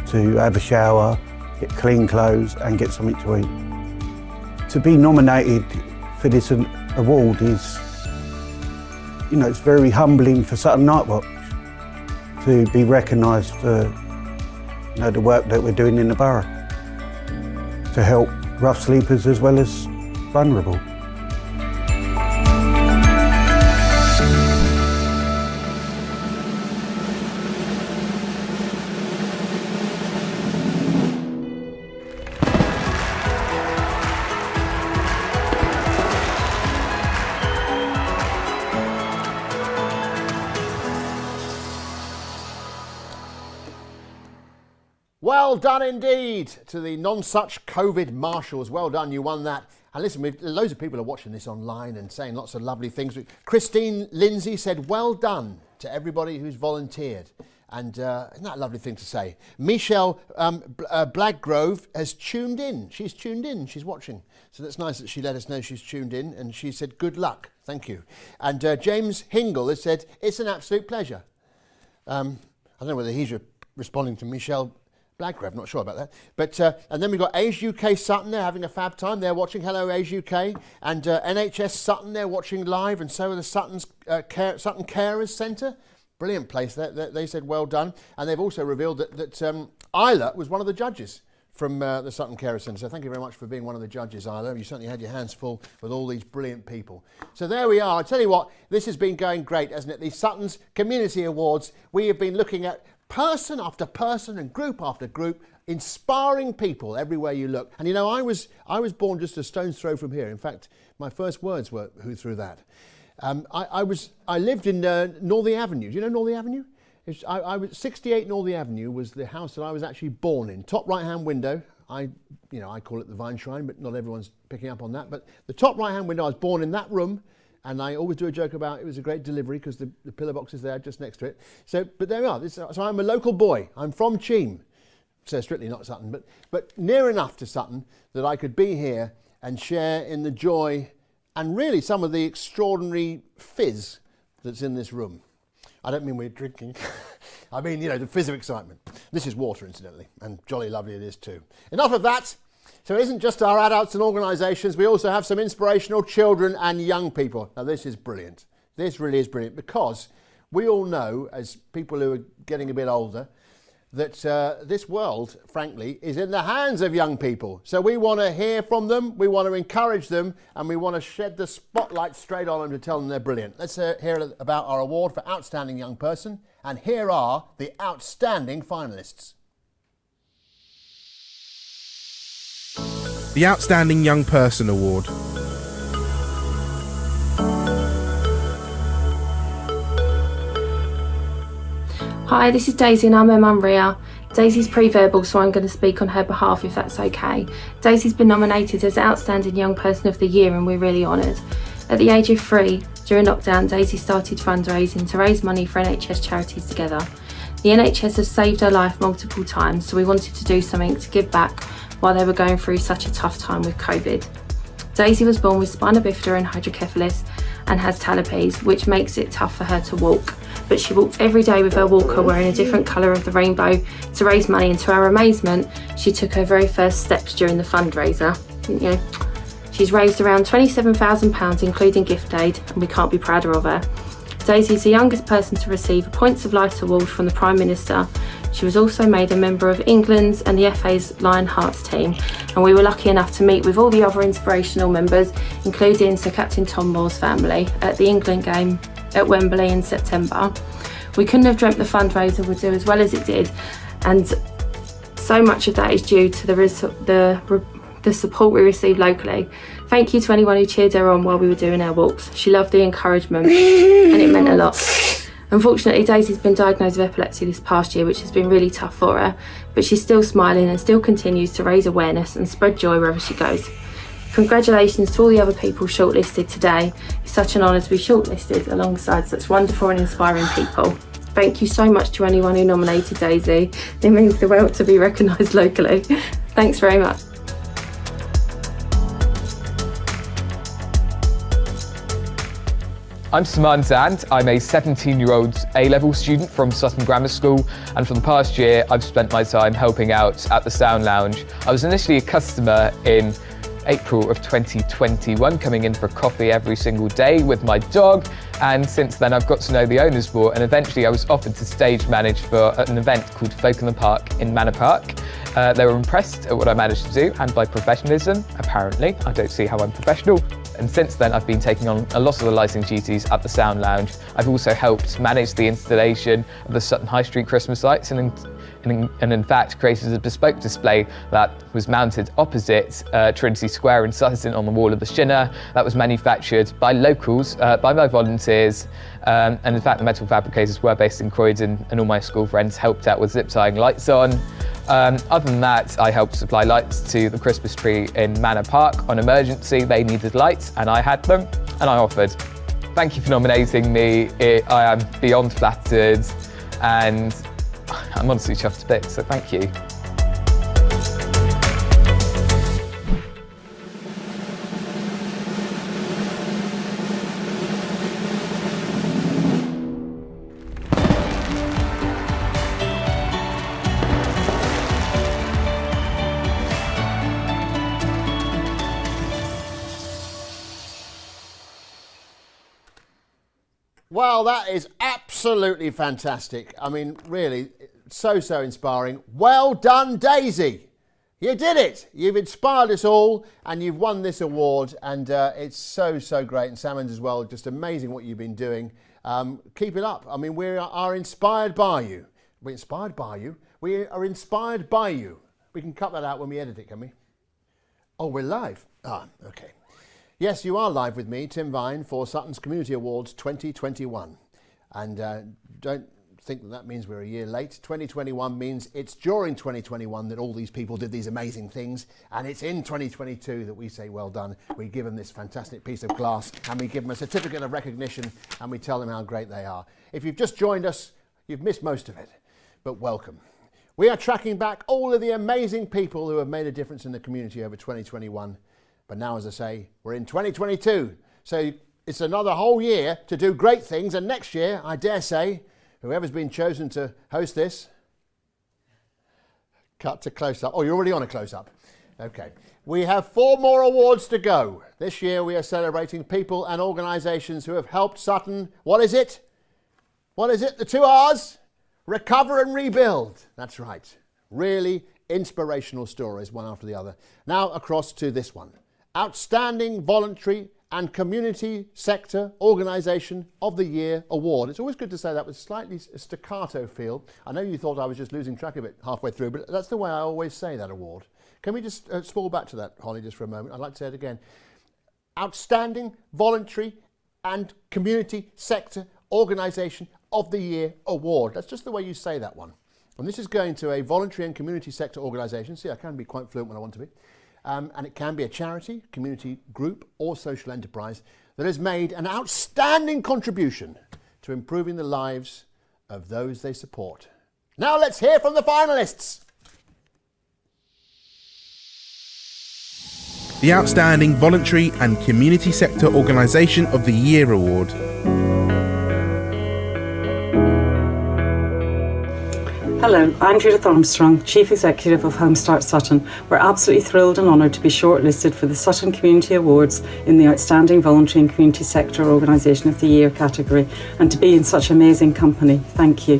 to have a shower, get clean clothes and get something to eat. To be nominated for this award is, it's very humbling for Sutton Nightwatch to be recognised for the work that we're doing in the borough to help rough sleepers as well as vulnerable. Well done indeed to the non-such COVID marshals. Well done, you won that. And listen, loads of people are watching this online and saying lots of lovely things. Christine Lindsay said, well done to everybody who's volunteered. And isn't that a lovely thing to say? Michelle Blaggrove has tuned in. She's tuned in, she's watching. So that's nice that she let us know she's tuned in. And she said, good luck, thank you. And James Hingle has said, it's an absolute pleasure. I don't know whether he's responding to Michelle Blaggrove, not sure about that. But and then we've got Age UK Sutton, they're having a fab time. They're watching. Hello, Age UK. And NHS Sutton, they're watching live. And so are the Sutton Carers Centre. Brilliant place. They said well done. And they've also revealed that Isla was one of the judges from the Sutton Carers Centre. So thank you very much for being one of the judges, Isla. You certainly had your hands full with all these brilliant people. So there we are. I tell you what, this has been going great, hasn't it? The Sutton's Community Awards. We have been looking at person after person and group after group, inspiring people everywhere you look. And I was born just a stone's throw from here. In fact, my first words were, who threw that? I lived in Northey Avenue. Do you know Northey Avenue? I was 68 Northey Avenue was the house that I was actually born in. Top right-hand window. I call it the Vine Shrine, but not everyone's picking up on that. But the top right-hand window, I was born in that room. And I always do a joke about it was a great delivery because the pillar box is there just next to it. So, but there we are. So I'm a local boy. I'm from Cheam. So strictly not Sutton, but near enough to Sutton that I could be here and share in the joy and really some of the extraordinary fizz that's in this room. I don't mean we're drinking. I mean, the fizz of excitement. This is water, incidentally, and jolly lovely it is too. Enough of that. So it isn't just our adults and organisations, we also have some inspirational children and young people. Now this is brilliant. This really is brilliant because we all know, as people who are getting a bit older, that this world, frankly, is in the hands of young people. So we want to hear from them, we want to encourage them, and we want to shed the spotlight straight on them to tell them they're brilliant. Let's hear about our award for Outstanding Young Person, and here are the outstanding finalists. The Outstanding Young Person Award. Hi, this is Daisy and I'm her mum Ria. Daisy's pre-verbal, so I'm going to speak on her behalf if that's okay. Daisy's been nominated as Outstanding Young Person of the Year and we're really honoured. At the age of 3, during lockdown, Daisy started fundraising to raise money for NHS charities together. The NHS has saved her life multiple times, so we wanted to do something to give back while they were going through such a tough time with COVID. Daisy was born with spina bifida and hydrocephalus and has talipes, which makes it tough for her to walk. But she walks every day with her walker wearing a different colour of the rainbow to raise money, and to our amazement, she took her very first steps during the fundraiser. She's raised around £27,000 including gift aid, and we can't be prouder of her. Daisy is the youngest person to receive a Points of Light award from the Prime Minister. She was also made a member of England's and the FA's Lion Hearts team, and we were lucky enough to meet with all the other inspirational members, including Sir Captain Tom Moore's family, at the England game at Wembley in September. We couldn't have dreamt the fundraiser would do as well as it did, and so much of that is due to the support we received locally. Thank you to anyone who cheered her on while we were doing our walks. She loved the encouragement and it meant a lot. Unfortunately, Daisy's been diagnosed with epilepsy this past year, which has been really tough for her, but she's still smiling and still continues to raise awareness and spread joy wherever she goes. Congratulations to all the other people shortlisted today. It's such an honour to be shortlisted alongside such wonderful and inspiring people. Thank you so much to anyone who nominated Daisy. It means the world to be recognised locally. Thanks very much. I'm Saman Zand. I'm a 17-year-old A-level student from Sutton Grammar School, and for the past year I've spent my time helping out at the Sound Lounge. I was initially a customer in April of 2021, coming in for coffee every single day with my dog, and since then I've got to know the owners more, and eventually I was offered to stage manage for an event called Folk in the Park in Manor Park. They were impressed at what I managed to do and by professionalism, apparently. I don't see how I'm professional. And since then I've been taking on a lot of the lighting duties at the Sound Lounge. I've also helped manage the installation of the Sutton High Street Christmas lights and in fact created a bespoke display that was mounted opposite Trinity Square in Sutton on the wall of the Shinner. That was manufactured by locals, by my volunteers, and in fact the metal fabricators were based in Croydon, and all my school friends helped out with zip tying lights on. Other than that, I helped supply lights to the Christmas tree in Manor Park. On emergency, they needed lights and I had them, and I offered. Thank you for nominating me. I am beyond flattered, and I'm honestly chuffed to bits, so thank you. Well, that is absolutely fantastic. I mean, really, so inspiring. Well done, Daisy. You did it. You've inspired us all and you've won this award, and it's so great. And Salmons as well, just amazing what you've been doing. Keep it up. I mean, we are inspired by you. We're inspired by you. We are inspired by you. We can cut that out when we edit it, can we? Oh, we're live. Ah, okay. Yes, you are live with me, Tim Vine, for Sutton's Community Awards 2021. And don't think that means we're a year late. 2021 means it's during 2021 that all these people did these amazing things, and it's in 2022 that we say well done. We give them this fantastic piece of glass, and we give them a certificate of recognition, and we tell them how great they are. If you've just joined us, you've missed most of it, but welcome. We are tracking back all of the amazing people who have made a difference in the community over 2021. But now, as I say, we're in 2022, so it's another whole year to do great things, and next year, I dare say, whoever's been chosen to host this, cut to close-up. Oh, you're already on a close-up. Okay. We have 4 more awards to go. This year we are celebrating people and organisations who have helped Sutton, what is it? What is it? The 2 R's? Recover and rebuild. That's right. Really inspirational stories, one after the other. Now across to this one. Outstanding Voluntary and Community Sector Organisation of the Year Award. It's always good to say that with slightly staccato feel. I know you thought I was just losing track of it halfway through, but that's the way I always say that award. Can we just spool back to that, Holly, just for a moment? I'd like to say it again. Outstanding Voluntary and Community Sector Organisation of the Year Award. That's just the way you say that one. And this is going to a voluntary and community sector organisation. See, I can be quite fluent when I want to be. And it can be a charity, community group or social enterprise that has made an outstanding contribution to improving the lives of those they support. Now let's hear from the finalists. The Outstanding Voluntary and Community Sector Organisation of the Year Award. Hello, I'm Judith Armstrong, Chief Executive of Homestart Sutton. We're absolutely thrilled and honoured to be shortlisted for the Sutton Community Awards in the Outstanding Voluntary and Community Sector Organisation of the Year category, and to be in such amazing company. Thank you.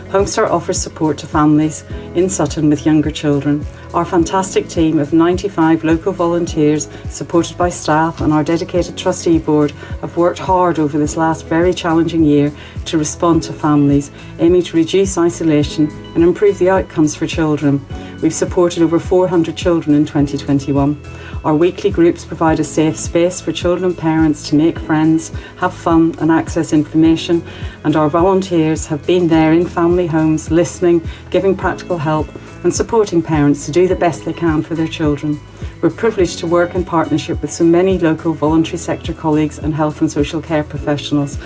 Homestart offers support to families in Sutton with younger children. Our fantastic team of 95 local volunteers, supported by staff and our dedicated trustee board, have worked hard over this last very challenging year to respond to families, aiming to reduce isolation and improve the outcomes for children. We've supported over 400 children in 2021. Our weekly groups provide a safe space for children and parents to make friends, have fun and access information, and our volunteers have been there in family homes, listening, giving practical help and supporting parents to do the best they can for their children. We're privileged to work in partnership with so many local voluntary sector colleagues and health and social care professionals.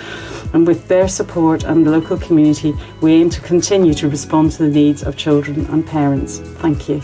And with their support and the local community, we aim to continue to respond to the needs of children and parents. Thank you.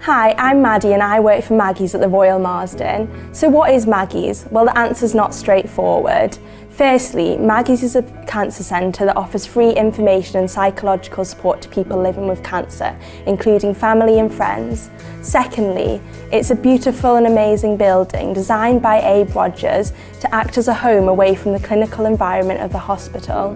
Hi, I'm Maddie and I work for Maggie's at the Royal Marsden. So what is Maggie's? Well, the answer's not straightforward. Firstly, Maggie's is a cancer centre that offers free information and psychological support to people living with cancer, including family and friends. Secondly, it's a beautiful and amazing building designed by Abe Rogers to act as a home away from the clinical environment of the hospital.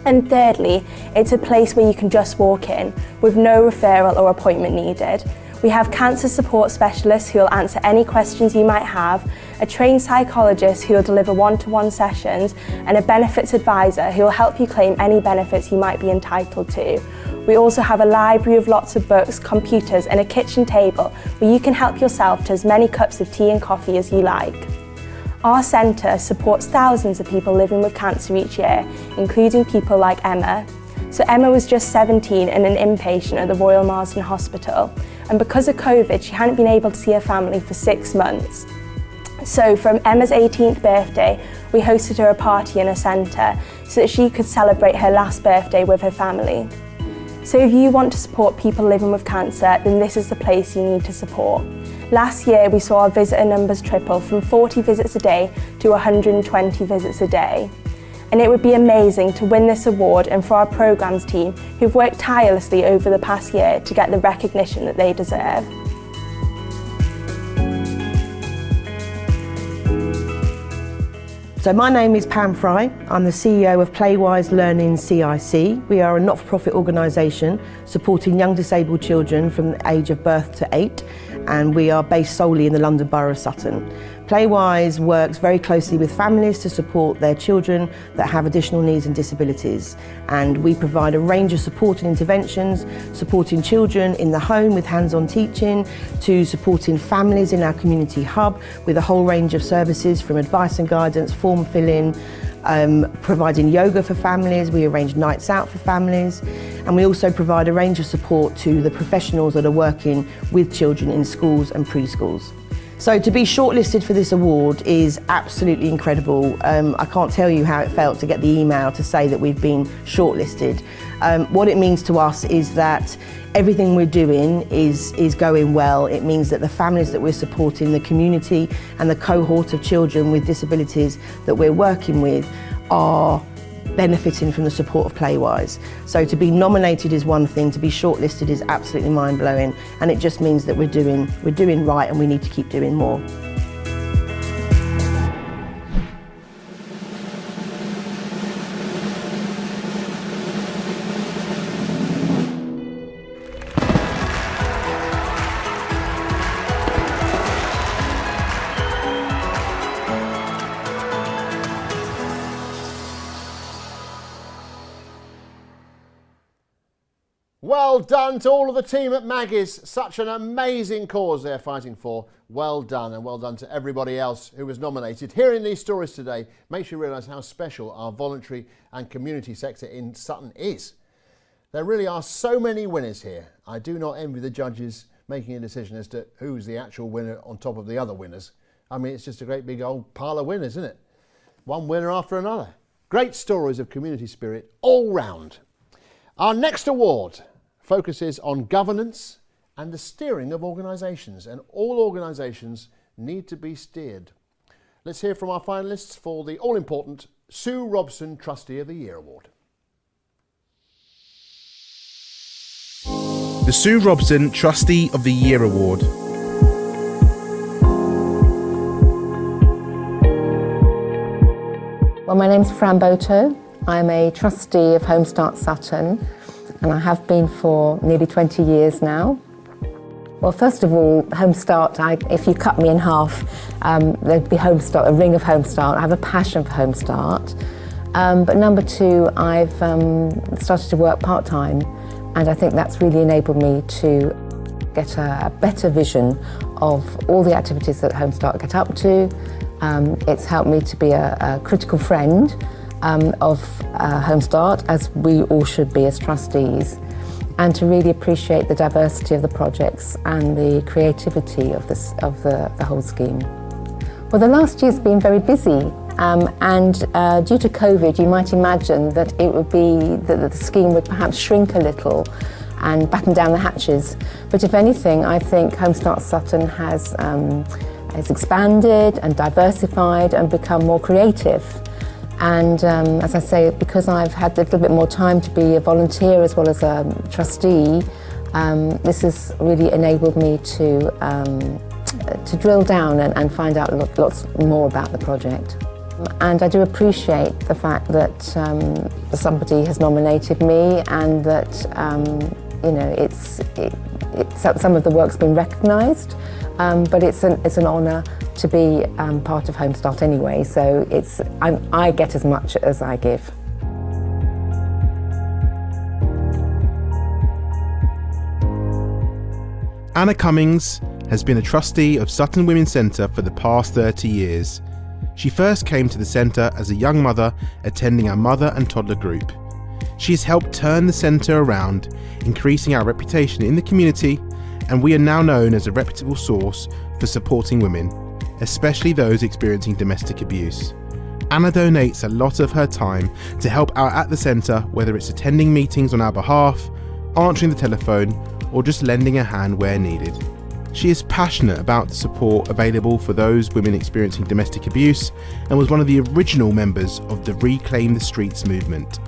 And thirdly, it's a place where you can just walk in with no referral or appointment needed. We have cancer support specialists who will answer any questions you might have, a trained psychologist who will deliver one-to-one sessions, and a benefits advisor who will help you claim any benefits you might be entitled to. We also have a library of lots of books, computers, and a kitchen table where you can help yourself to as many cups of tea and coffee as you like. Our centre supports thousands of people living with cancer each year, including people like Emma. So Emma was just 17 and an inpatient at the Royal Marsden Hospital. And because of COVID, she hadn't been able to see her family for 6 months. So from Emma's 18th birthday, we hosted her a party in a centre so that she could celebrate her last birthday with her family. So if you want to support people living with cancer, then this is the place you need to support. Last year, we saw our visitor numbers triple from 40 visits a day to 120 visits a day. And it would be amazing to win this award and for our programmes team who've worked tirelessly over the past year to get the recognition that they deserve. So my name is Pam Fry. I'm the CEO of Playwise Learning CIC. We are a not-for-profit organisation supporting young disabled children from the age of birth to 8, and we are based solely in the London Borough of Sutton. Playwise works very closely with families to support their children that have additional needs and disabilities, and we provide a range of support and interventions, supporting children in the home with hands-on teaching, to supporting families in our community hub with a whole range of services from advice and guidance, form filling, providing yoga for families. We arrange nights out for families, and we also provide a range of support to the professionals that are working with children in schools and preschools. So to be shortlisted for this award is absolutely incredible. I can't tell you how it felt to get the email to say that we've been shortlisted. What it means to us is that everything we're doing is going well. It means that the families that we're supporting, the community and the cohort of children with disabilities that we're working with are benefiting from the support of Playwise. So to be nominated is one thing, to be shortlisted is absolutely mind-blowing, and it just means that we're doing right and we need to keep doing more. Well done to all of the team at Maggie's. Such an amazing cause they're fighting for. Well done, and well done to everybody else who was nominated. Hearing these stories today makes you realise how special our voluntary and community sector in Sutton is. There really are so many winners here. I do not envy the judges making a decision as to who's the actual winner on top of the other winners. I mean, it's just a great big old pile of winners, isn't it? One winner after another. Great stories of community spirit all round. Our next award focuses on governance and the steering of organisations, and all organisations need to be steered. Let's hear from our finalists for the all-important Sue Robson Trustee of the Year Award. The Sue Robson Trustee of the Year Award. Well, my name's Fran Boto. I'm a trustee of Home Start Sutton, and I have been for nearly 20 years now. Well, first of all, Home Start, if you cut me in half, there'd be Home Start, a ring of Home Start. I have a passion for Home Start. But number two, I've started to work part-time, and I think that's really enabled me to get a better vision of all the activities that Home Start get up to. It's helped me to be a critical friend of Home Start, as we all should be as trustees, and to really appreciate the diversity of the projects and the creativity of the whole scheme. Well, the last year's been very busy, and due to COVID, you might imagine that it would be that the scheme would perhaps shrink a little and batten down the hatches. But if anything, I think Home Start Sutton has expanded and diversified and become more creative. And as I say, because I've had a little bit more time to be a volunteer as well as a trustee, this has really enabled me to drill down and find out lots more about the project. And I do appreciate the fact that somebody has nominated me, and that some of the work's been recognised, but it's an honour to be part of Home Start anyway. So I get as much as I give. Anna Cummings has been a trustee of Sutton Women's Centre for the past 30 years. She first came to the centre as a young mother attending our mother and toddler group. She has helped turn the centre around, increasing our reputation in the community, and we are now known as a reputable source for supporting women, especially those experiencing domestic abuse. Anna donates a lot of her time to help out at the centre, whether it's attending meetings on our behalf, answering the telephone, or just lending a hand where needed. She is passionate about the support available for those women experiencing domestic abuse, and was one of the original members of the Reclaim the Streets movement.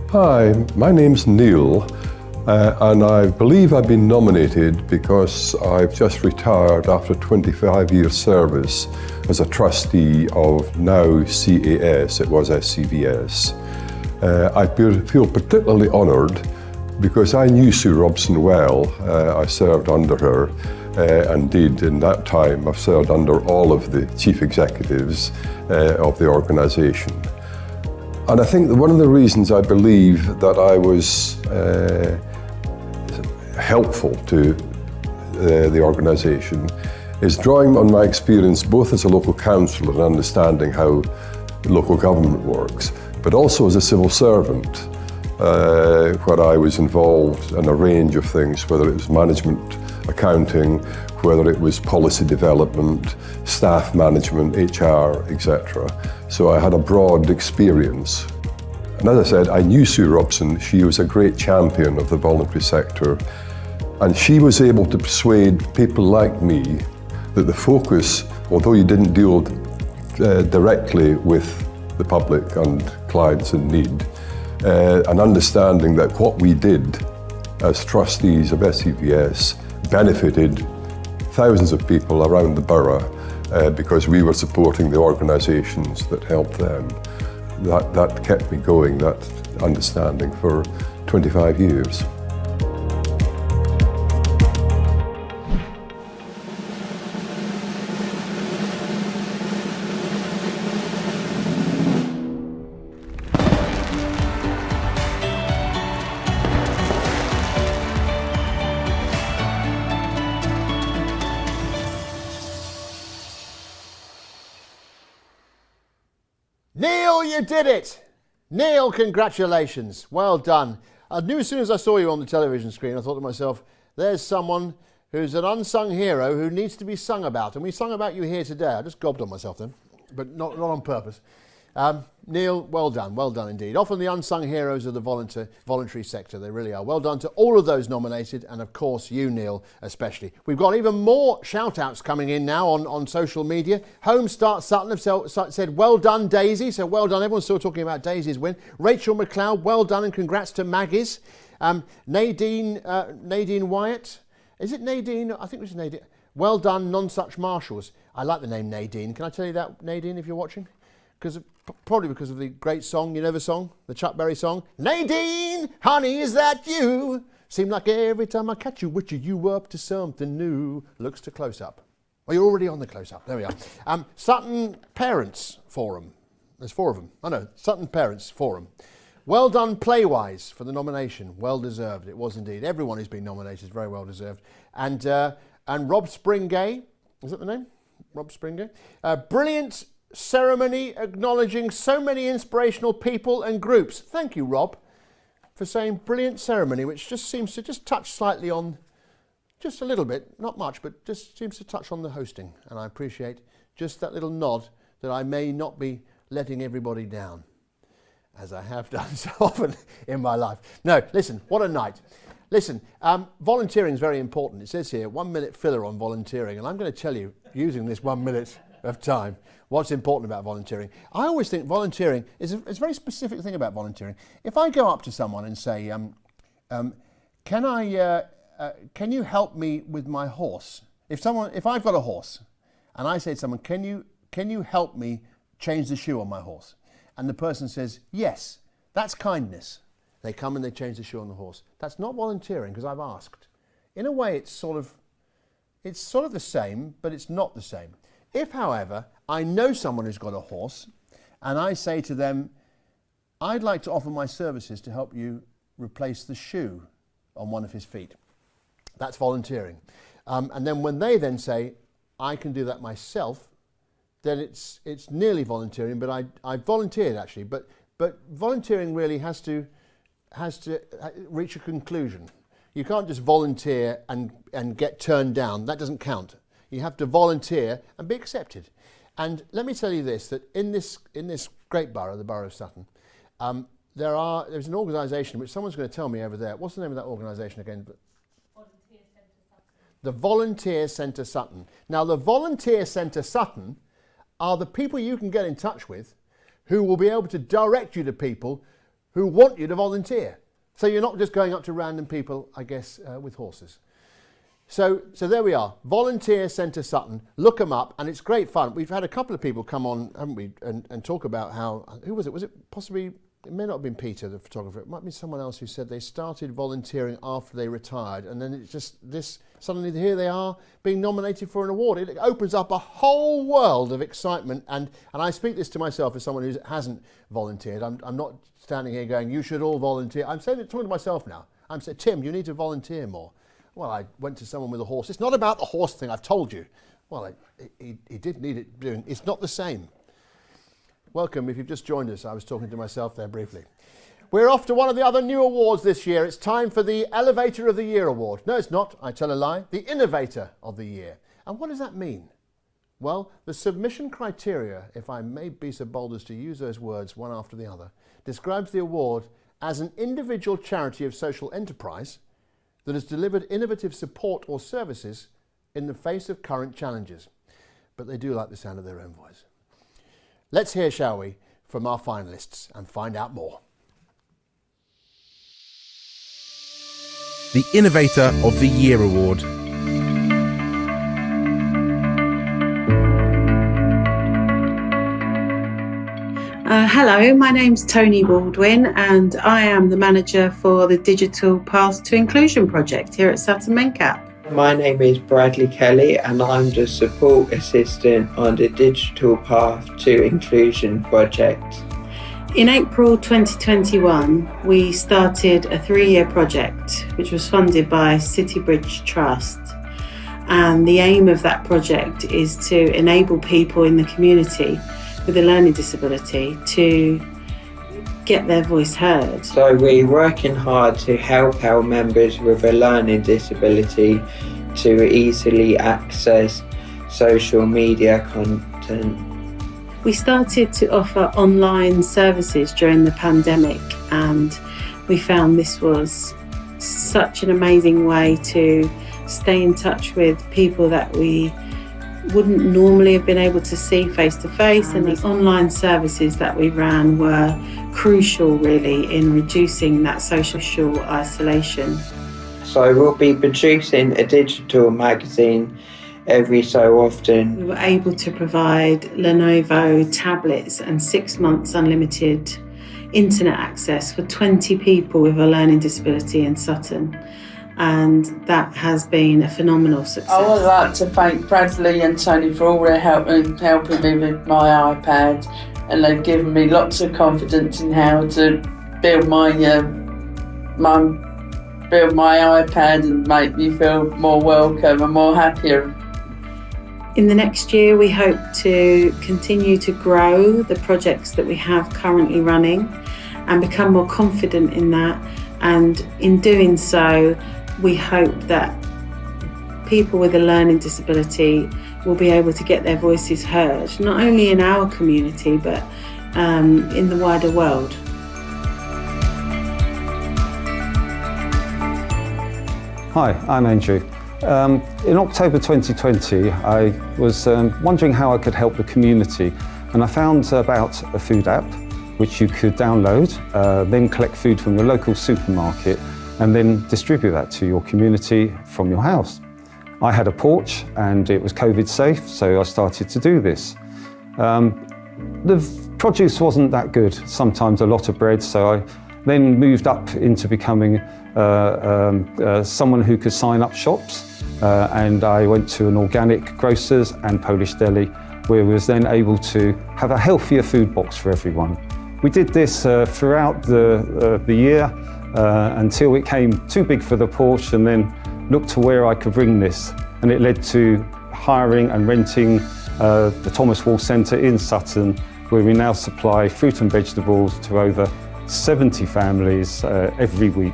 Hi, my name's Neil, and I believe I've been nominated because I've just retired after 25 years service as a trustee of now CAS, it was SCVS. I feel particularly honoured because I knew Sue Robson well. I served under her, and did in that time, I've served under all of the chief executives of the organisation. And I think that one of the reasons I believe that I was helpful to the organisation is drawing on my experience both as a local councillor and understanding how local government works, but also as a civil servant, where I was involved in a range of things, whether it was management, accounting, whether it was policy development, staff management, HR, etc. So I had a broad experience. And as I said, I knew Sue Robson. She was a great champion of the voluntary sector, and she was able to persuade people like me that the focus, although you didn't deal directly with the public and clients in need, an understanding that what we did as trustees of SCVS benefited thousands of people around the borough because we were supporting the organisations that helped them. That kept me going, that understanding, for 25 years. Neil, you did it! Neil, congratulations. Well done. I knew as soon as I saw you on the television screen, I thought to myself, there's someone who's an unsung hero who needs to be sung about. And we sung about you here today. I just gobbed on myself then, but not on purpose. Neil, well done indeed. Often the unsung heroes of the voluntary sector, they really are. Well done to all of those nominated, and of course you, Neil, especially. We've got even more shout-outs coming in now on social media. Home Start Sutton have said, well done, Daisy. So well done. Everyone's still talking about Daisy's win. Rachel McLeod, well done, and congrats to Maggie's. Nadine Wyatt. Is it Nadine? I think it was Nadine. Well done, Non-Such Marshals. I like the name Nadine. Can I tell you that, Nadine, if you're watching? Probably because of the great song, you know the song? The Chuck Berry song? Nadine, honey, is that you? Seem like every time I catch you with you, you up to something new. Looks to close-up. Well, you're already on the close-up. There we are. Sutton Parents Forum. There's 4 of them. Oh no, Sutton Parents Forum. Well done, Playwise, for the nomination. Well deserved. It was indeed. Everyone who's been nominated is very well deserved. And Rob Springay, is that the name? Rob Springer. Brilliant ceremony acknowledging so many inspirational people and groups. Thank you, Rob, for saying brilliant ceremony, which just seems to just touch slightly on, just a little bit, not much, but just seems to touch on the hosting. And I appreciate just that little nod that I may not be letting everybody down, as I have done so often in my life. No, listen, what a night. Listen, volunteering is very important. It says here, 1 minute filler on volunteering. And I'm going to tell you, using this 1 minute of time, what's important about volunteering. I always think volunteering is a very specific thing about volunteering. If I go up to someone and say, can you help me with my horse? If I've got a horse and I say to someone, can you help me change the shoe on my horse? And the person says, yes, that's kindness. They come and they change the shoe on the horse. That's not volunteering, because I've asked. In a way, it's sort of the same, but it's not the same. If, however, I know someone who's got a horse and I say to them, I'd like to offer my services to help you replace the shoe on one of his feet. That's volunteering. And then when they then say, I can do that myself, then it's nearly volunteering, but I volunteered actually. But volunteering really has to reach a conclusion. You can't just volunteer and get turned down. That doesn't count. You have to volunteer and be accepted. And let me tell you this, that in this great borough, the Borough of Sutton, there's an organisation which someone's going to tell me over there. What's the name of that organisation again? The Volunteer Centre Sutton. Now, the Volunteer Centre Sutton are the people you can get in touch with who will be able to direct you to people who want you to volunteer. So you're not just going up to random people, I guess, with horses. So there we are, Volunteer Centre Sutton. Look them up, and it's great fun. We've had a couple of people come on, haven't we, and talk about how, who was it? Was it possibly, it may not have been Peter, the photographer. It might be someone else who said they started volunteering after they retired, and then it's just this, suddenly here they are being nominated for an award. It opens up a whole world of excitement, and I speak this to myself as someone who hasn't volunteered. I'm not standing here going, you should all volunteer. I'm talking to myself now. I'm saying, Tim, you need to volunteer more. Well, I went to someone with a horse. It's not about the horse thing, I've told you. Well, he did need it doing. It's not the same. Welcome, if you've just joined us. I was talking to myself there briefly. We're off to one of the other new awards this year. It's time for the Elevator of the Year award. No, it's not. I tell a lie. The Innovator of the Year. And what does that mean? Well, the submission criteria, if I may be so bold as to use those words one after the other, describes the award as an individual charity of social enterprise that has delivered innovative support or services in the face of current challenges. But they do like the sound of their own voice. Let's hear, shall we, from our finalists and find out more. The Innovator of the Year award. Hello, my name's Tony Baldwin and I am the manager for the Digital Path to Inclusion project here at Sutton Mencap. My name is Bradley Kelly and I'm the support assistant on the Digital Path to Inclusion project. In April 2021, we started a 3-year project which was funded by City Bridge Trust. And the aim of that project is to enable people in the community with a learning disability to get their voice heard. So we're working hard to help our members with a learning disability to easily access social media content. We started to offer online services during the pandemic and we found this was such an amazing way to stay in touch with people that we wouldn't normally have been able to see face to face, and these online services that we ran were crucial really in reducing that social isolation. So we'll be producing a digital magazine every so often. We were able to provide Lenovo tablets and 6 months unlimited internet access for 20 people with a learning disability in Sutton. And that has been a phenomenal success. I would like to thank Bradley and Tony for all their help and helping me with my iPad, and they've given me lots of confidence in how to build my iPad and make me feel more welcome and more happier. In the next year, we hope to continue to grow the projects that we have currently running and become more confident in that. And in doing so, we hope that people with a learning disability will be able to get their voices heard, not only in our community, but in the wider world. Hi, I'm Andrew. In October 2020, I was wondering how I could help the community, and I found about a food app which you could download, then collect food from your local supermarket and then distribute that to your community from your house. I had a porch and it was COVID safe, so I started to do this. The produce wasn't that good, sometimes a lot of bread, so I then moved up into becoming someone who could sign up shops, and I went to an organic grocers and Polish deli, where I was then able to have a healthier food box for everyone. We did this throughout the year until it came too big for the porch, and then looked to where I could bring this, and it led to hiring and renting the Thomas Wall Centre in Sutton, where we now supply fruit and vegetables to over 70 families every week.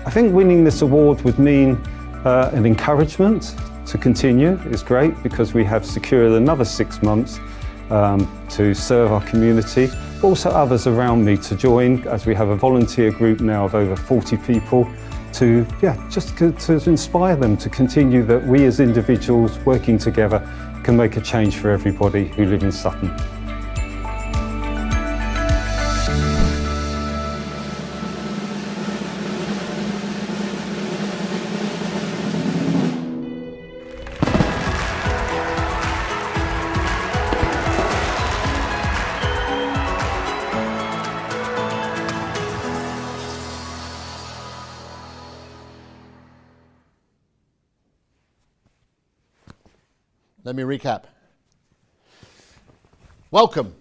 I think winning this award would mean an encouragement to continue. It's great because we have secured another 6 months to serve our community, but also others around me to join, as we have a volunteer group now of over 40 people to inspire them to continue that we as individuals working together can make a change for everybody who live in Sutton. Let me recap. Welcome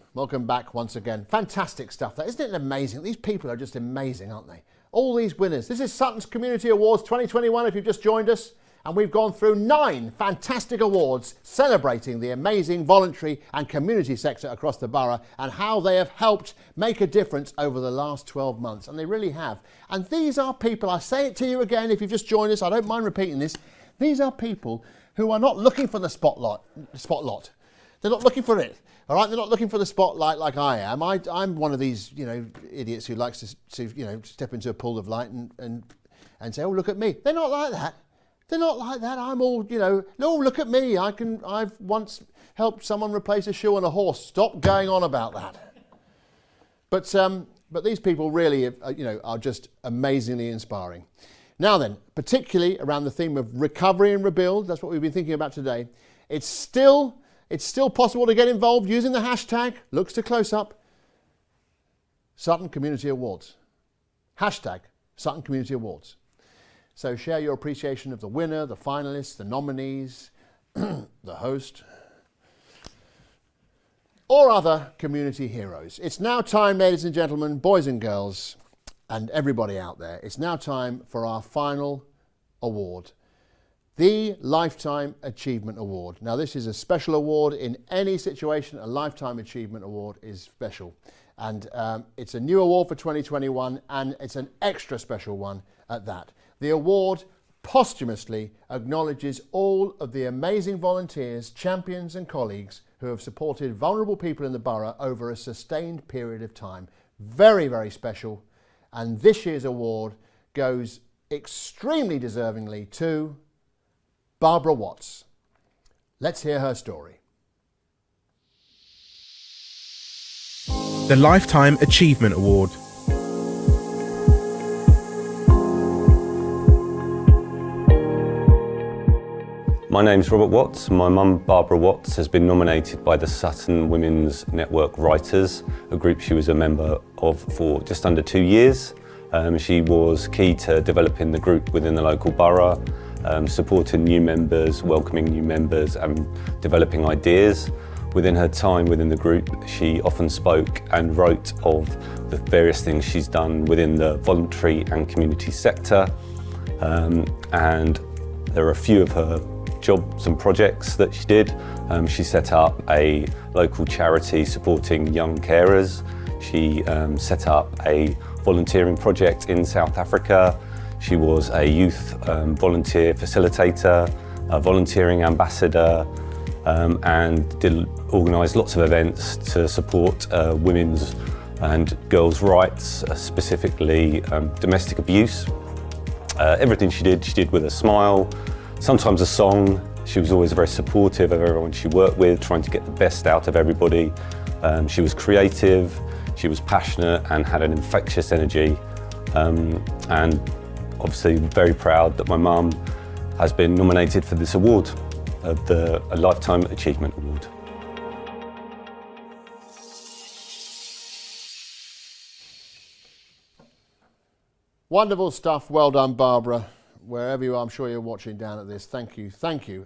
back once again. Fantastic stuff, that isn't it amazing? These people are just amazing, aren't they? All these winners. This is Sutton's Community Awards 2021, if you've just joined us, and we've gone through 9 fantastic awards celebrating the amazing voluntary and community sector across the borough and how they have helped make a difference over the last 12 months, and they really have. And these are people, I say it to you again if you've just joined us, I don't mind repeating this, these are people who are not looking for the spotlight. They're not looking for it. All right, they're not looking for the spotlight like I am. I'm one of these, idiots who likes to step into a pool of light and say, "Oh, look at me." They're not like that. They're not like that. I'm all, "No, look at me. I've once helped someone replace a shoe on a horse." Stop going on about that. But these people really, are just amazingly inspiring. Now then, particularly around the theme of recovery and rebuild, that's what we've been thinking about today. It's still possible to get involved using the hashtag, looks to close up, Sutton Community Awards. Hashtag Sutton Community Awards. So share your appreciation of the winner, the finalists, the nominees, the host, or other community heroes. It's now time, ladies and gentlemen, boys and girls, and everybody out there, it's now time for our final award, the Lifetime Achievement Award. Now, this is a special award. In any situation, a Lifetime Achievement Award is special. And it's a new award for 2021, and it's an extra special one at that. The award posthumously acknowledges all of the amazing volunteers, champions and colleagues who have supported vulnerable people in the borough over a sustained period of time. Very, very special. And this year's award goes extremely deservingly to Barbara Watts. Let's hear her story. The Lifetime Achievement Award. My name's Robert Watts. My mum, Barbara Watts, has been nominated by the Sutton Women's Network Writers, a group she was a member of for just under 2 years. She was key to developing the group within the local borough, supporting new members, welcoming new members and developing ideas. Within her time within the group, she often spoke and wrote of the various things she's done within the voluntary and community sector. And there are a few of her jobs and projects that she did. She set up a local charity supporting young carers. She set up a volunteering project in South Africa. She was a youth volunteer facilitator, a volunteering ambassador, and organised lots of events to support women's and girls' rights, specifically domestic abuse. Everything she did with a smile, sometimes a song. She was always very supportive of everyone she worked with, trying to get the best out of everybody. She was creative, she was passionate and had an infectious energy. And obviously very proud that my mum has been nominated for this award, a Lifetime Achievement Award. Wonderful stuff. Well done, Barbara. Wherever you are, I'm sure you're watching down at this. Thank you.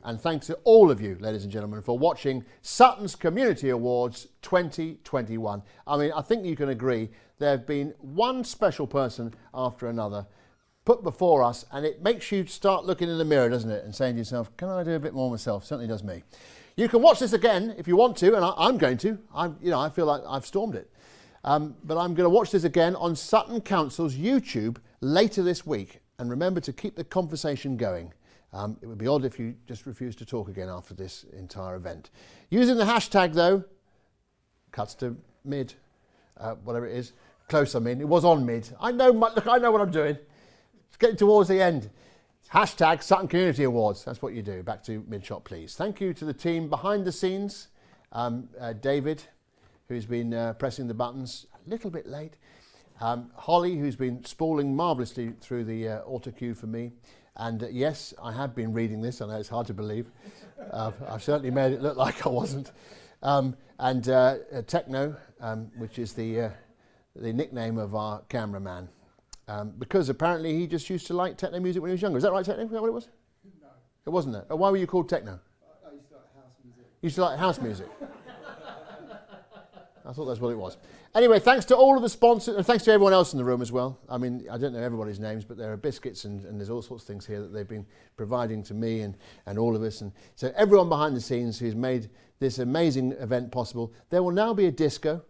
And thanks to all of you, ladies and gentlemen, for watching Sutton's Community Awards 2021. I mean, I think you can agree there have been one special person after another put before us, and it makes you start looking in the mirror, doesn't it, and saying to yourself, can I do a bit more myself? Certainly does me. You can watch this again if you want to, and I'm going to. I feel like I've stormed it. But I'm going to watch this again on Sutton Council's YouTube later this week. And remember to keep the conversation going. It would be odd if you just refused to talk again after this entire event. Using the hashtag, though, cuts to mid, whatever it is. Close, I mean. It was on mid. I know, look, I know what I'm doing. It's getting towards the end. Hashtag Sutton Community Awards. That's what you do. Back to mid-shot, please. Thank you to the team behind the scenes. David, who's been pressing the buttons a little bit late. Holly, who's been spooling marvellously through the auto cue for me. And yes, I have been reading this. I know it's hard to believe. I've certainly made it look like I wasn't. And Techno, which is the nickname of our cameraman. Because apparently he just used to like techno music when he was younger. Is that right, Techno? Is that what it was? No. It wasn't that? Why were you called Techno? I used to like house music. You used to like house music? I thought that's what it was. Anyway, thanks to all of the sponsors, and thanks to everyone else in the room as well. I mean, I don't know everybody's names, but there are biscuits and there's all sorts of things here that they've been providing to me and all of us. And so everyone behind the scenes who's made this amazing event possible. There will now be a disco,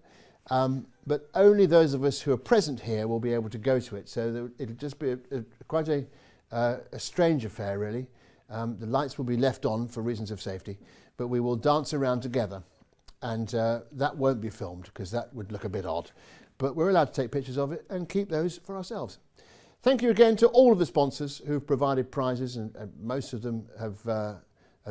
but only those of us who are present here will be able to go to it. So it'll just be quite a strange affair, really. The lights will be left on for reasons of safety, but we will dance around together. And that won't be filmed because that would look a bit odd. But we're allowed to take pictures of it and keep those for ourselves. Thank you again to all of the sponsors who've provided prizes, and most of them have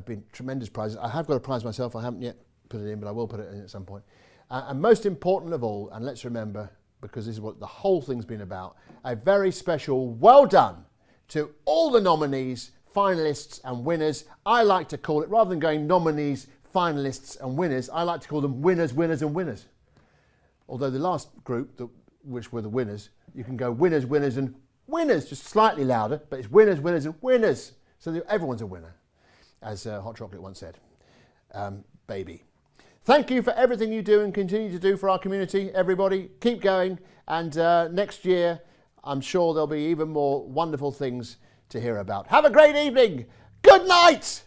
been tremendous prizes. I have got a prize myself. I haven't yet put it in, but I will put it in at some point. And most important of all, and let's remember, because this is what the whole thing's been about, a very special well done to all the nominees, finalists and winners. I like to call it, rather than going nominees, finalists and winners, I like to call them winners, winners and winners. Although the last group, which were the winners, you can go winners, winners and winners, just slightly louder, but it's winners, winners and winners. So everyone's a winner, as Hot Chocolate once said. Baby. Thank you for everything you do and continue to do for our community, everybody. Keep going, and next year I'm sure there'll be even more wonderful things to hear about. Have a great evening. Good night.